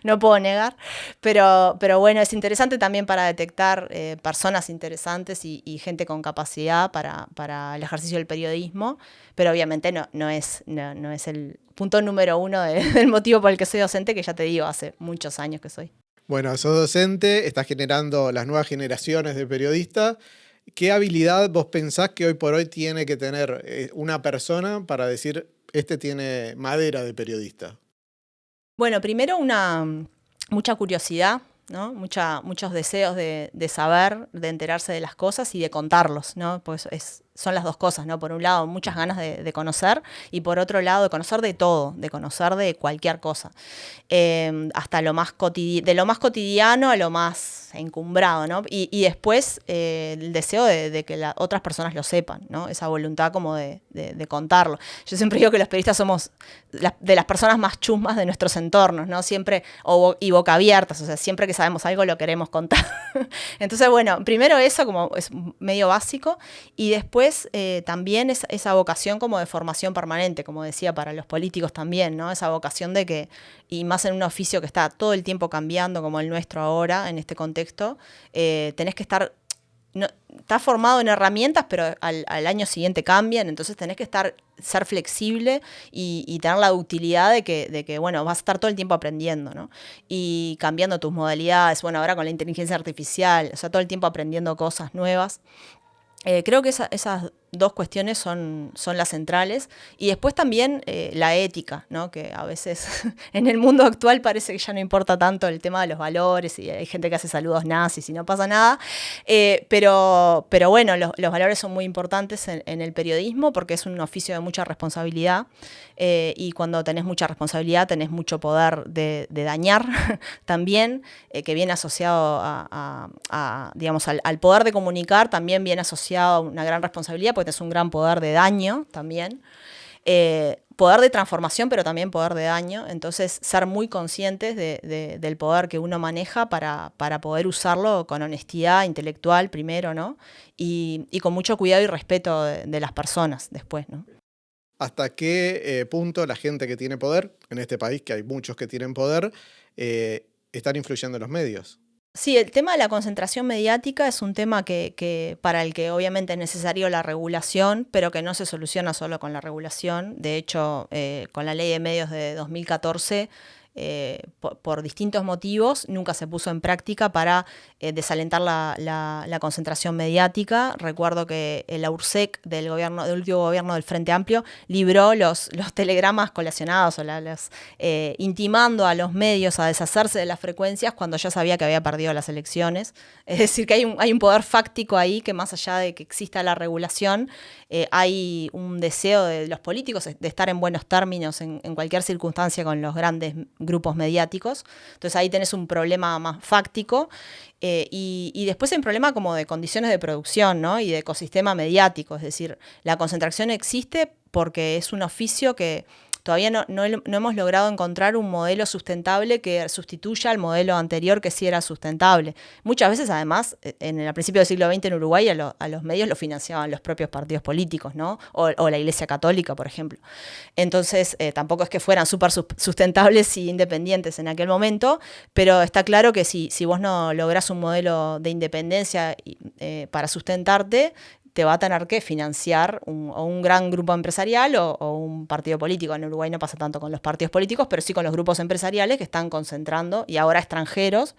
no puedo negar, pero bueno, es interesante también para detectar personas interesantes y gente con capacidad para el ejercicio del periodismo, pero obviamente no es el punto número uno del motivo por el que soy docente, que ya te digo, hace muchos años que soy. Bueno, sos docente, estás generando las nuevas generaciones de periodistas. ¿Qué habilidad vos pensás que hoy por hoy tiene que tener una persona para decir, tiene madera de periodista? Bueno, primero mucha curiosidad, ¿no? Muchos deseos de saber, de enterarse de las cosas y de contarlos, ¿no? Pues son las dos cosas, ¿no? Por un lado, muchas ganas de conocer, y por otro lado, de conocer de todo, de conocer de cualquier cosa. Hasta de lo más cotidiano a lo más encumbrado, ¿no? Y después el deseo de que otras personas lo sepan, ¿no? Esa voluntad como de contarlo. Yo siempre digo que los periodistas somos de las personas más chusmas de nuestros entornos, ¿no? Siempre, y boca abiertas, o sea, siempre que sabemos algo lo queremos contar. Entonces, bueno, primero eso como es medio básico, y después también esa vocación como de formación permanente, como decía, para los políticos también, ¿no? Esa vocación de que, y más en un oficio que está todo el tiempo cambiando, como el nuestro ahora, en este contexto, tenés que estar, estás formado en herramientas, pero al año siguiente cambian, entonces tenés que ser flexible y tener la utilidad de que, bueno, vas a estar todo el tiempo aprendiendo, ¿no? Y cambiando tus modalidades, bueno, ahora con la inteligencia artificial, o sea, todo el tiempo aprendiendo cosas nuevas. Creo que esas dos cuestiones son las centrales. Y después también la ética, ¿no? Que a veces en el mundo actual parece que ya no importa tanto el tema de los valores y hay gente que hace saludos nazis y no pasa nada. Pero bueno, los valores son muy importantes en el periodismo porque es un oficio de mucha responsabilidad. Y cuando tenés mucha responsabilidad tenés mucho poder de dañar también, que viene asociado digamos, al poder de comunicar, también viene asociado a una gran responsabilidad porque tenés un gran poder de daño también. Poder de transformación, pero también poder de daño. Entonces, ser muy conscientes del poder que uno maneja para poder usarlo con honestidad intelectual primero, ¿no? Y con mucho cuidado y respeto de las personas después, ¿no? ¿Hasta qué punto la gente que tiene poder, en este país que hay muchos que tienen poder, están influyendo en los medios? Sí, el tema de la concentración mediática es un tema que para el que obviamente es necesario la regulación, pero que no se soluciona solo con la regulación. De hecho, con la Ley de Medios de 2014, por distintos motivos, nunca se puso en práctica para desalentar la concentración mediática. Recuerdo que la URSEC del último gobierno del Frente Amplio libró los telegramas colacionados o intimando a los medios a deshacerse de las frecuencias cuando ya sabía que había perdido las elecciones. Es decir, que hay un poder fáctico ahí que más allá de que exista la regulación, hay un deseo de los políticos de estar en buenos términos en cualquier circunstancia con los grandes grupos mediáticos. Entonces ahí tenés un problema más fáctico y después hay un problema como de condiciones de producción, ¿no? Y de ecosistema mediático. Es decir, la concentración existe porque es un oficio que todavía no hemos logrado encontrar un modelo sustentable que sustituya al modelo anterior que sí era sustentable. Muchas veces, además, al principio del siglo XX en Uruguay a los medios lo financiaban los propios partidos políticos, ¿no? O la Iglesia Católica, por ejemplo. Entonces, tampoco es que fueran súper sustentables y independientes en aquel momento, pero está claro que si vos no lográs un modelo de independencia para sustentarte, te va a tener que financiar un gran grupo empresarial o un partido político. En Uruguay no pasa tanto con los partidos políticos, pero sí con los grupos empresariales que están concentrando, y ahora extranjeros,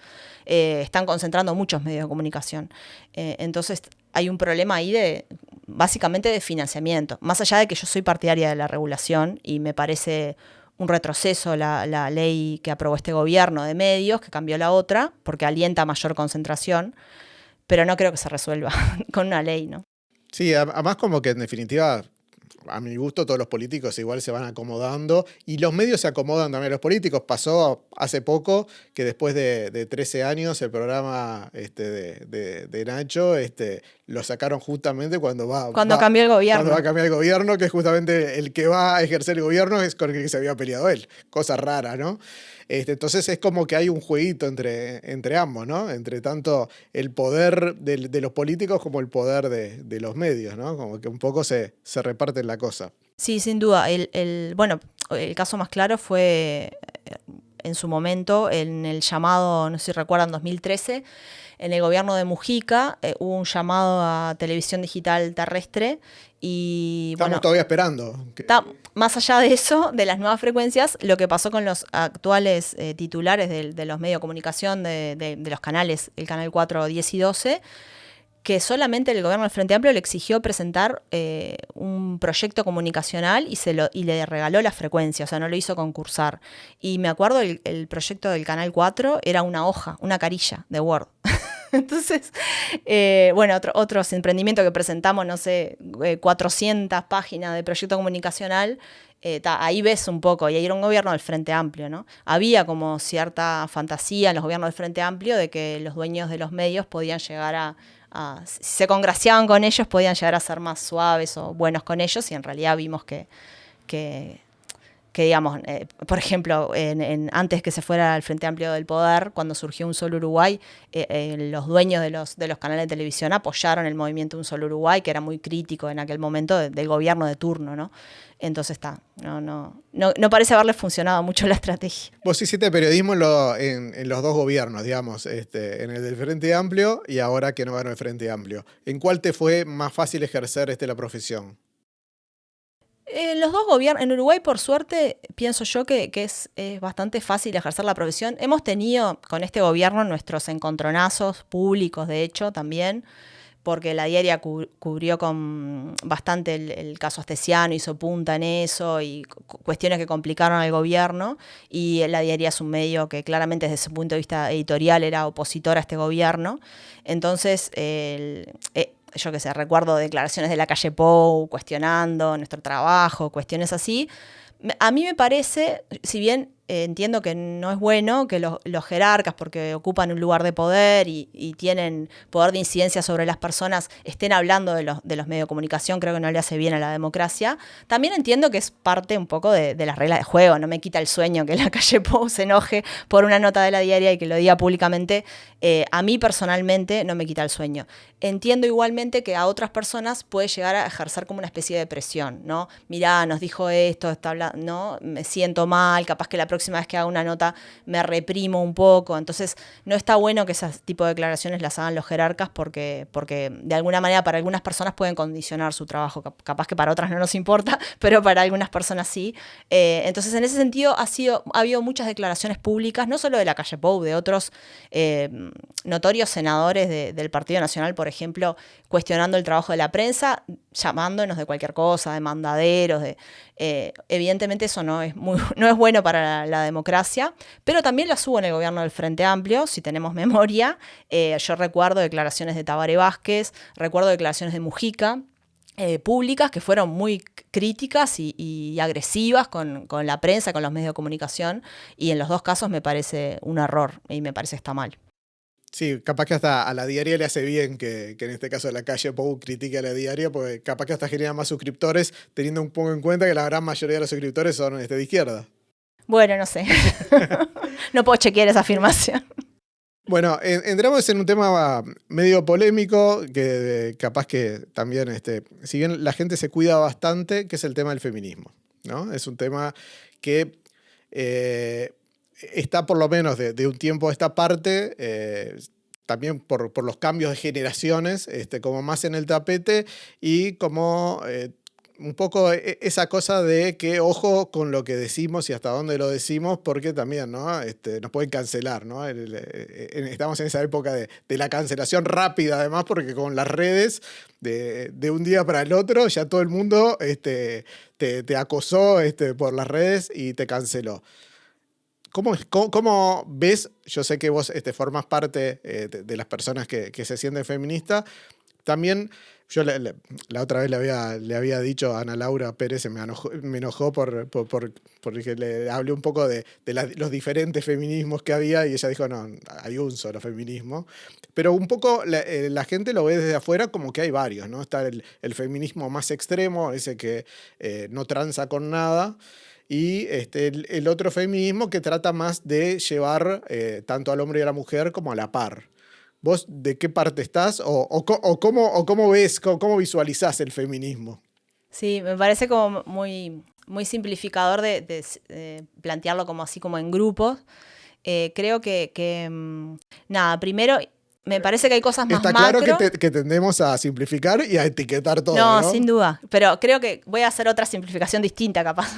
están concentrando muchos medios de comunicación. Entonces hay un problema ahí básicamente de financiamiento. Más allá de que yo soy partidaria de la regulación y me parece un retroceso la ley que aprobó este gobierno de medios, que cambió la otra, porque alienta mayor concentración, pero no creo que se resuelva con una ley, ¿no? Sí, además como que en definitiva, a mi gusto, todos los políticos igual se van acomodando y los medios se acomodan también a los políticos. Pasó hace poco que después de 13 años el programa de Nacho lo sacaron justamente cuando cambió el gobierno. Cuando va a cambiar el gobierno, que es justamente el que va a ejercer el gobierno es con el que se había peleado él. Cosa rara, ¿no? Entonces es como que hay un jueguito entre ambos, ¿no? Entre tanto el poder de los políticos como el poder de los medios, ¿no? Como que un poco se reparten la cosa. Sí, sin duda. Bueno, el caso más claro fue en su momento en el llamado, no sé si recuerdan, 2013, en el gobierno de Mujica hubo un llamado a televisión digital terrestre y estamos todavía esperando. Más allá de eso, de las nuevas frecuencias, lo que pasó con los actuales titulares de los medios de comunicación de los canales, el canal 4, 10 y 12, que solamente el gobierno del Frente Amplio le exigió presentar un proyecto comunicacional y le regaló la frecuencia, o sea, no lo hizo concursar. Y me acuerdo, el proyecto del Canal 4 era una hoja, una carilla de Word. Entonces, bueno, otros emprendimientos que presentamos, no sé, 400 páginas de proyecto comunicacional, ahí ves un poco, y ahí era un gobierno del Frente Amplio, ¿no? Había como cierta fantasía en los gobiernos del Frente Amplio de que los dueños de los medios podían llegar si se congraciaban con ellos, podían llegar a ser más suaves o buenos con ellos, y en realidad vimos que digamos, por ejemplo, antes que se fuera al Frente Amplio del poder, cuando surgió Un Solo Uruguay, los dueños de los canales de televisión apoyaron el movimiento Un Solo Uruguay, que era muy crítico en aquel momento del gobierno de turno, ¿no? Entonces no parece haberle funcionado mucho la estrategia. Vos hiciste periodismo en los dos gobiernos, digamos, en el del Frente Amplio y ahora que no ganó el Frente Amplio. ¿En cuál te fue más fácil ejercer la profesión? Los dos gobiernos, en Uruguay por suerte pienso yo que es bastante fácil ejercer la profesión. Hemos tenido con este gobierno nuestros encontronazos públicos, de hecho, también, porque la diaria cubrió con bastante el caso Astesiano, hizo punta en eso y cuestiones que complicaron al gobierno, y la diaria es un medio que claramente desde ese punto de vista editorial era opositor a este gobierno. Entonces, yo qué sé, recuerdo declaraciones de la calle Pou cuestionando nuestro trabajo, cuestiones así. A mí me parece, si bien entiendo que no es bueno que los jerarcas, porque ocupan un lugar de poder y tienen poder de incidencia sobre las personas, estén hablando de los medios de comunicación, creo que no le hace bien a la democracia. También entiendo que es parte un poco de las reglas de juego. No me quita el sueño que la calle Pou se enoje por una nota de la diaria y que lo diga públicamente. A mí personalmente no me quita el sueño. Entiendo igualmente que a otras personas puede llegar a ejercer como una especie de presión, ¿no? Mirá, nos dijo esto, está hablando, ¿no? Me siento mal, capaz que la próxima vez que haga una nota me reprimo un poco. Entonces, no está bueno que ese tipo de declaraciones las hagan los jerarcas porque de alguna manera para algunas personas pueden condicionar su trabajo. Capaz que para otras no nos importa, pero para algunas personas sí. Entonces, en ese sentido, ha habido muchas declaraciones públicas, no solo de la calle Pou, de otros notorios senadores del Partido Nacional, por ejemplo, cuestionando el trabajo de la prensa, llamándonos de cualquier cosa, de mandaderos. Evidentemente eso no es bueno para la democracia, pero también las hubo en el gobierno del Frente Amplio, si tenemos memoria. Yo recuerdo declaraciones de Tabaré Vázquez, recuerdo declaraciones de Mujica, públicas que fueron muy críticas y agresivas con la prensa, con los medios de comunicación, y en los dos casos me parece un error y me parece que está mal. Sí, capaz que hasta a la diaria le hace bien que en este caso la calle Pou critique a la diaria, porque capaz que hasta genera más suscriptores, teniendo un poco en cuenta que la gran mayoría de los suscriptores son de izquierda. Bueno, no sé. No puedo chequear esa afirmación. Bueno, entramos en un tema medio polémico, que capaz que también, si bien la gente se cuida bastante, que es el tema del feminismo, ¿no? Es un tema que está por lo menos de un tiempo a esta parte, también por los cambios de generaciones, como más en el tapete y como un poco esa cosa de que ojo con lo que decimos y hasta dónde lo decimos, porque también, ¿no? Nos pueden cancelar, ¿no? Estamos en esa época de la cancelación rápida, además, porque con las redes, de un día para el otro, ya todo el mundo te acosó por las redes y te canceló. ¿Cómo ves? Yo sé que vos formas parte de las personas que se sienten feministas. También yo la otra vez le había dicho a Ana Laura Pérez, me enojó porque le hablé un poco de los diferentes feminismos que había y ella dijo, no, hay un solo feminismo. Pero un poco la gente lo ve desde afuera como que hay varios, ¿no? Está el feminismo más extremo, ese que no tranza con nada. Y el otro feminismo que trata más de llevar tanto al hombre y a la mujer como a la par. ¿Vos de qué parte estás o cómo ves, cómo visualizás el feminismo? Sí, me parece como muy, muy simplificador de plantearlo como así como en grupos. Creo que nada, primero me parece que hay cosas más Está macro. claro que tendemos a simplificar y a etiquetar todo, ¿no? No, sin duda. Pero creo que voy a hacer otra simplificación distinta, capaz.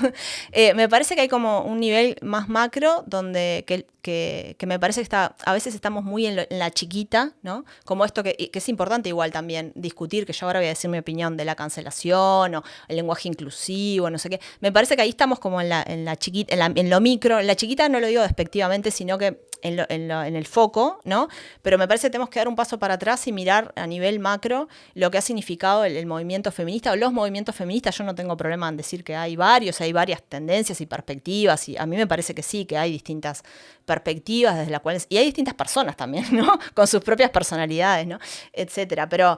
Me parece que hay como un nivel más macro donde que me parece que a veces estamos muy en la chiquita, ¿no? Como esto que es importante igual también discutir, que yo ahora voy a decir mi opinión de la cancelación o el lenguaje inclusivo, no sé qué. Me parece que ahí estamos como en la chiquita, en lo micro. En la chiquita no lo digo despectivamente, sino que en el foco, ¿no? Pero me parece que tenemos que dar un paso para atrás y mirar a nivel macro lo que ha significado el movimiento feminista o los movimientos feministas. Yo no tengo problema en decir que hay varias tendencias y perspectivas, y a mí me parece que sí, que hay distintas perspectivas desde las cuales, y hay distintas personas también, ¿no? Con sus propias personalidades, ¿no? Etcétera. Pero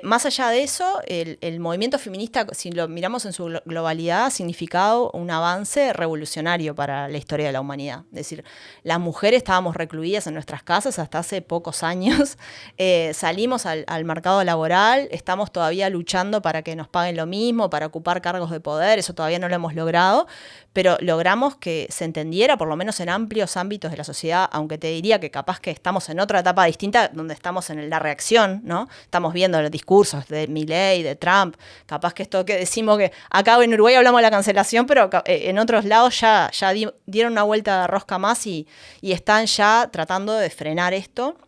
más allá de eso, el movimiento feminista, si lo miramos en su globalidad, ha significado un avance revolucionario para la historia de la humanidad. Es decir, las mujeres estábamos recluidas en nuestras casas hasta hace pocos años, salimos al mercado laboral, estamos todavía luchando para que nos paguen lo mismo, para ocupar cargos de poder, eso todavía no lo hemos logrado, pero logramos que se entendiera, por lo menos en amplios ámbitos de la sociedad, aunque te diría que capaz que estamos en otra etapa distinta, donde estamos en la reacción, ¿no? Estamos viendo los discursos de Milei, de Trump, capaz que esto que decimos que acá en Uruguay hablamos de la cancelación, pero en otros lados ya dieron una vuelta de rosca más y están ya tratando de frenar esto.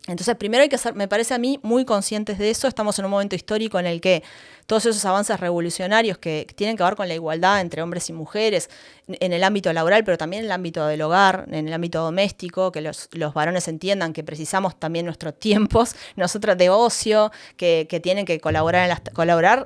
Entonces, primero hay que ser, me parece a mí, muy conscientes de eso. Estamos en un momento histórico en el que todos esos avances revolucionarios que tienen que ver con la igualdad entre hombres y mujeres, en el ámbito laboral, pero también en el ámbito del hogar, en el ámbito doméstico, que los varones entiendan que precisamos también nuestros tiempos, nosotras de ocio, que tienen que colaborar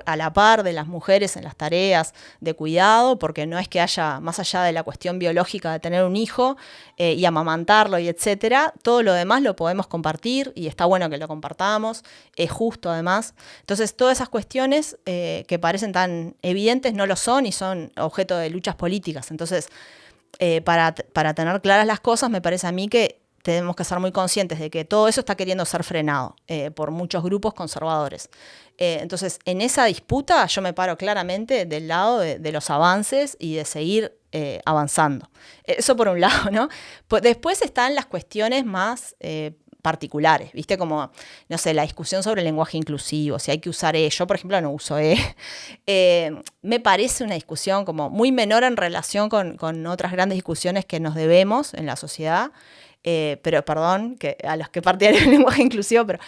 a la par de las mujeres en las tareas de cuidado, porque no es que haya, más allá de la cuestión biológica de tener un hijo y amamantarlo y etcétera, todo lo demás lo podemos compartir y está bueno que lo compartamos, es justo además. Entonces, todas esas cuestiones que parecen tan evidentes no lo son y son objeto de luchas políticas. Entonces, para tener claras las cosas, me parece a mí que tenemos que ser muy conscientes de que todo eso está queriendo ser frenado por muchos grupos conservadores. Entonces, en esa disputa yo me paro claramente del lado de los avances y de seguir avanzando. Eso por un lado, ¿no? Pues después están las cuestiones más particulares, ¿viste? Como, no sé, la discusión sobre el lenguaje inclusivo, si hay que usar E. Yo, por ejemplo, no uso E. Me parece una discusión como muy menor en relación con otras grandes discusiones que nos debemos en la sociedad. Pero perdón, que a los que partieron el lenguaje inclusivo, pero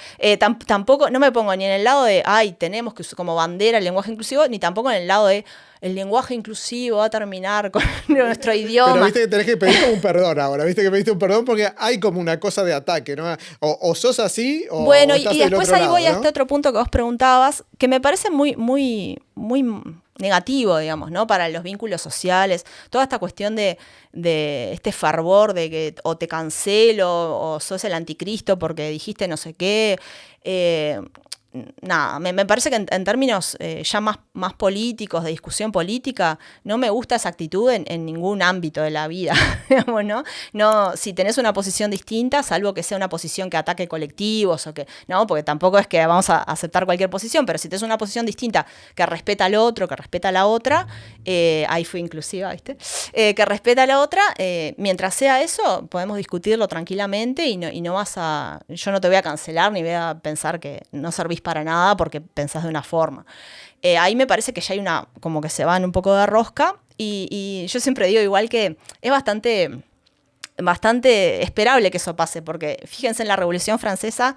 tampoco, no me pongo ni en el lado de, tenemos que usar como bandera el lenguaje inclusivo, ni tampoco en el lado de, el lenguaje inclusivo va a terminar con nuestro idioma. Pero viste que tenés que pedir como un perdón ahora, viste que pediste un perdón porque hay como una cosa de ataque, ¿no? O sos así o bueno, o estás y del después otro ahí voy lado, a ¿no? este otro punto que vos preguntabas, que me parece muy, muy, muy negativo, digamos, ¿no? Para los vínculos sociales, toda esta cuestión de este fervor de que o te cancelo o sos el anticristo porque dijiste no sé qué. Nada, me parece que en términos ya más políticos, de discusión política, no me gusta esa actitud en ningún ámbito de la vida, digamos, ¿no? No, si tenés una posición distinta, salvo que sea una posición que ataque colectivos o que, no, porque tampoco es que vamos a aceptar cualquier posición, pero si tenés una posición distinta que respeta al otro, que respeta a la otra, ahí fui inclusiva, ¿viste? Que respeta a la otra, mientras sea eso, podemos discutirlo tranquilamente y no vas a, yo no te voy a cancelar ni voy a pensar que no servís para nada porque pensás de una forma. Ahí me parece que ya hay una, como que se van un poco de rosca y yo siempre digo igual que es bastante esperable que eso pase, porque fíjense en la Revolución Francesa,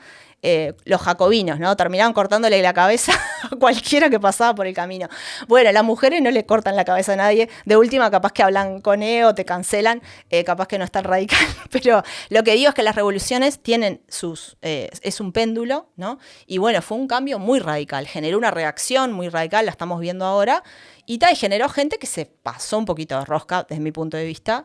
los jacobinos, ¿no? Terminaban cortándole la cabeza a cualquiera que pasaba por el camino. Bueno, las mujeres no le cortan la cabeza a nadie, de última capaz que hablan con o te cancelan, capaz que no es tan radical, pero lo que digo es que las revoluciones tienen es un péndulo, ¿no? Y bueno, fue un cambio muy radical, generó una reacción muy radical, la estamos viendo ahora, y generó gente que se pasó un poquito de rosca, desde mi punto de vista.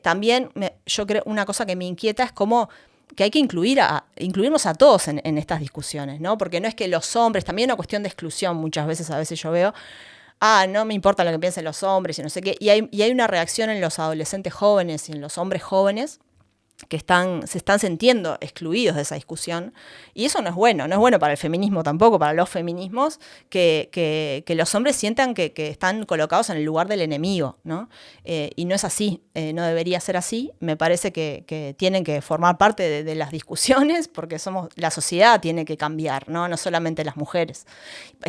También yo creo, una cosa que me inquieta es cómo que hay que incluirnos a todos en estas discusiones, ¿no? Porque no es que los hombres, también es una cuestión de exclusión muchas veces, a veces yo veo, no me importa lo que piensen los hombres y no sé qué, y hay una reacción en los adolescentes jóvenes y en los hombres jóvenes que se están sintiendo excluidos de esa discusión, y eso no es bueno para el feminismo tampoco, para los feminismos, que los hombres sientan que están colocados en el lugar del enemigo, ¿no? Y no es así, no debería ser así. Me parece que tienen que formar parte de las discusiones, porque la sociedad tiene que cambiar, ¿no? No solamente las mujeres.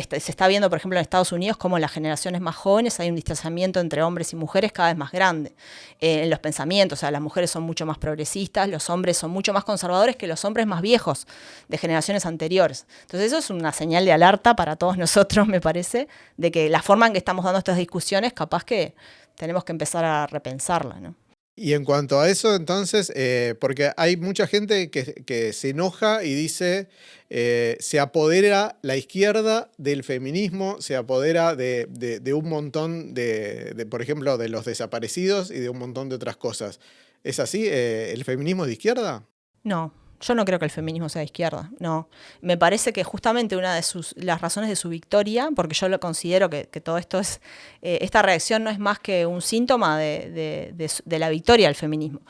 Se está viendo, por ejemplo, en Estados Unidos, cómo en las generaciones más jóvenes hay un distanciamiento entre hombres y mujeres cada vez más grande. En los pensamientos, o sea, las mujeres son mucho más progresistas, los hombres son mucho más conservadores que los hombres más viejos de generaciones anteriores. Entonces eso es una señal de alerta para todos nosotros, me parece, de que la forma en que estamos dando estas discusiones, capaz que tenemos que empezar a repensarla, ¿no? Y en cuanto a eso, entonces, porque hay mucha gente que se enoja y dice, se apodera la izquierda del feminismo, se apodera de un montón por ejemplo, de los desaparecidos y de un montón de otras cosas. ¿Es así? ¿El feminismo es de izquierda? No, yo no creo que el feminismo sea de izquierda, no. Me parece que justamente una de las razones de su victoria, porque yo lo considero que todo esto es, esta reacción no es más que un síntoma de la victoria del feminismo.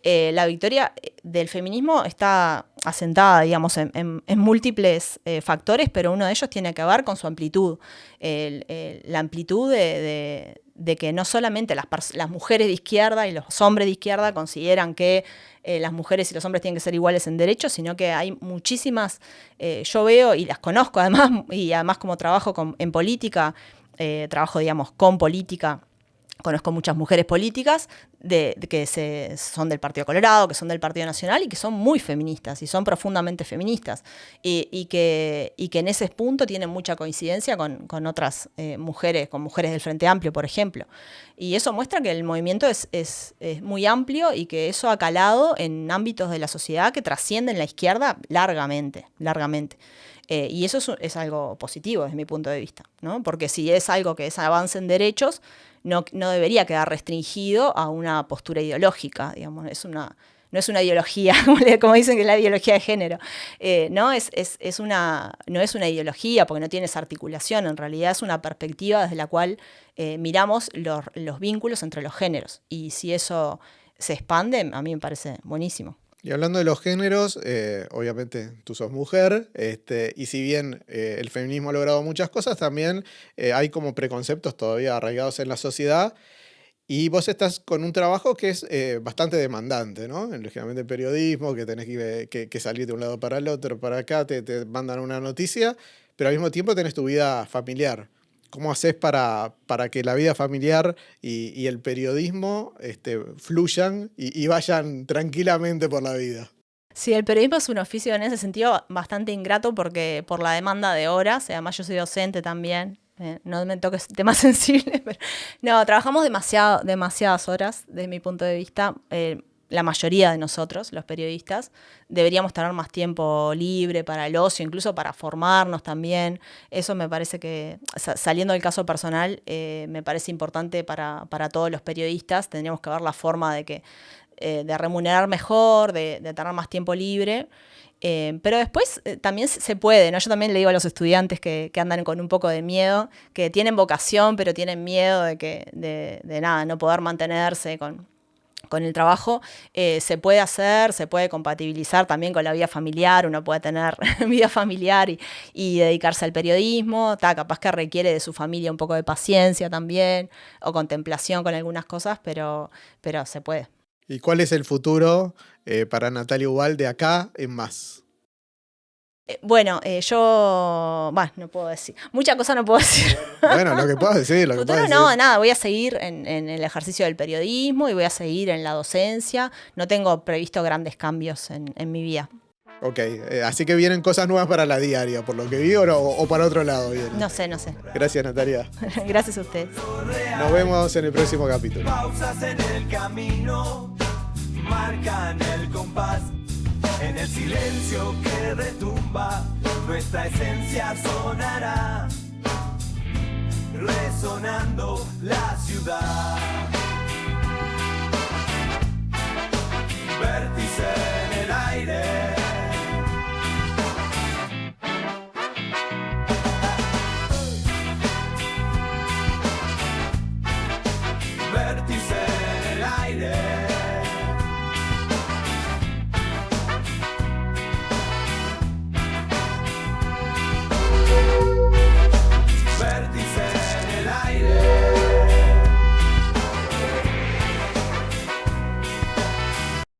La victoria del feminismo está asentada, digamos, en múltiples factores, pero uno de ellos tiene que ver con su amplitud. La amplitud de que no solamente las mujeres de izquierda y los hombres de izquierda consideran que las mujeres y los hombres tienen que ser iguales en derechos, sino que hay muchísimas, yo veo y las conozco además, y además como trabajo en política, trabajo, digamos, con política, conozco muchas mujeres políticas que son del Partido Colorado, que son del Partido Nacional y que son muy feministas y son profundamente feministas y que en ese punto tienen mucha coincidencia con otras mujeres, con mujeres del Frente Amplio, por ejemplo. Y eso muestra que el movimiento es muy amplio y que eso ha calado en ámbitos de la sociedad que trascienden la izquierda largamente. Y eso es algo positivo desde mi punto de vista, ¿no? Porque si es algo que es avance en derechos, no debería quedar restringido a una postura ideológica, digamos. No es una ideología, como dicen que es la ideología de género. No es una ideología porque no tiene esa articulación, en realidad es una perspectiva desde la cual miramos los vínculos entre los géneros. Y si eso se expande, a mí me parece buenísimo. Y hablando de los géneros, obviamente tú sos mujer, y si bien el feminismo ha logrado muchas cosas, también hay como preconceptos todavía arraigados en la sociedad. Y vos estás con un trabajo que es bastante demandante, ¿no? Lógicamente el periodismo, que tenés que salir de un lado para el otro, para acá, te mandan una noticia, pero al mismo tiempo tenés tu vida familiar. ¿Cómo haces para que la vida familiar y el periodismo fluyan y vayan tranquilamente por la vida? Sí, el periodismo es un oficio en ese sentido bastante ingrato porque por la demanda de horas, además yo soy docente también, no me toques temas sensibles, pero no, trabajamos demasiadas horas desde mi punto de vista. La mayoría de nosotros, los periodistas, deberíamos tener más tiempo libre para el ocio, incluso para formarnos también. Eso me parece que, saliendo del caso personal, me parece importante para todos los periodistas. Tendríamos que ver la forma de remunerar mejor, de tener más tiempo libre. Pero después también se puede, ¿no? Yo también le digo a los estudiantes que andan con un poco de miedo, que tienen vocación, pero tienen miedo de no poder mantenerse con el trabajo, se puede hacer, se puede compatibilizar también con la vida familiar, uno puede tener vida familiar y dedicarse al periodismo, capaz que requiere de su familia un poco de paciencia también, o contemplación con algunas cosas, pero se puede. ¿Y cuál es el futuro para Natalia Ubal de acá en más? Bueno, yo... no puedo decir. Muchas cosas no puedo decir. Bueno, lo que puedas decir, Futuro no, nada. Voy a seguir en el ejercicio del periodismo y voy a seguir en la docencia. No tengo previsto grandes cambios en mi vida. Ok, así que vienen cosas nuevas para la diaria, por lo que vi, o para otro lado vienen. No sé. Gracias, Natalia. Gracias a ustedes. Nos vemos en el próximo capítulo. Pausas en el camino marcan el compás. En el silencio que retumba, nuestra esencia sonará, resonando la ciudad.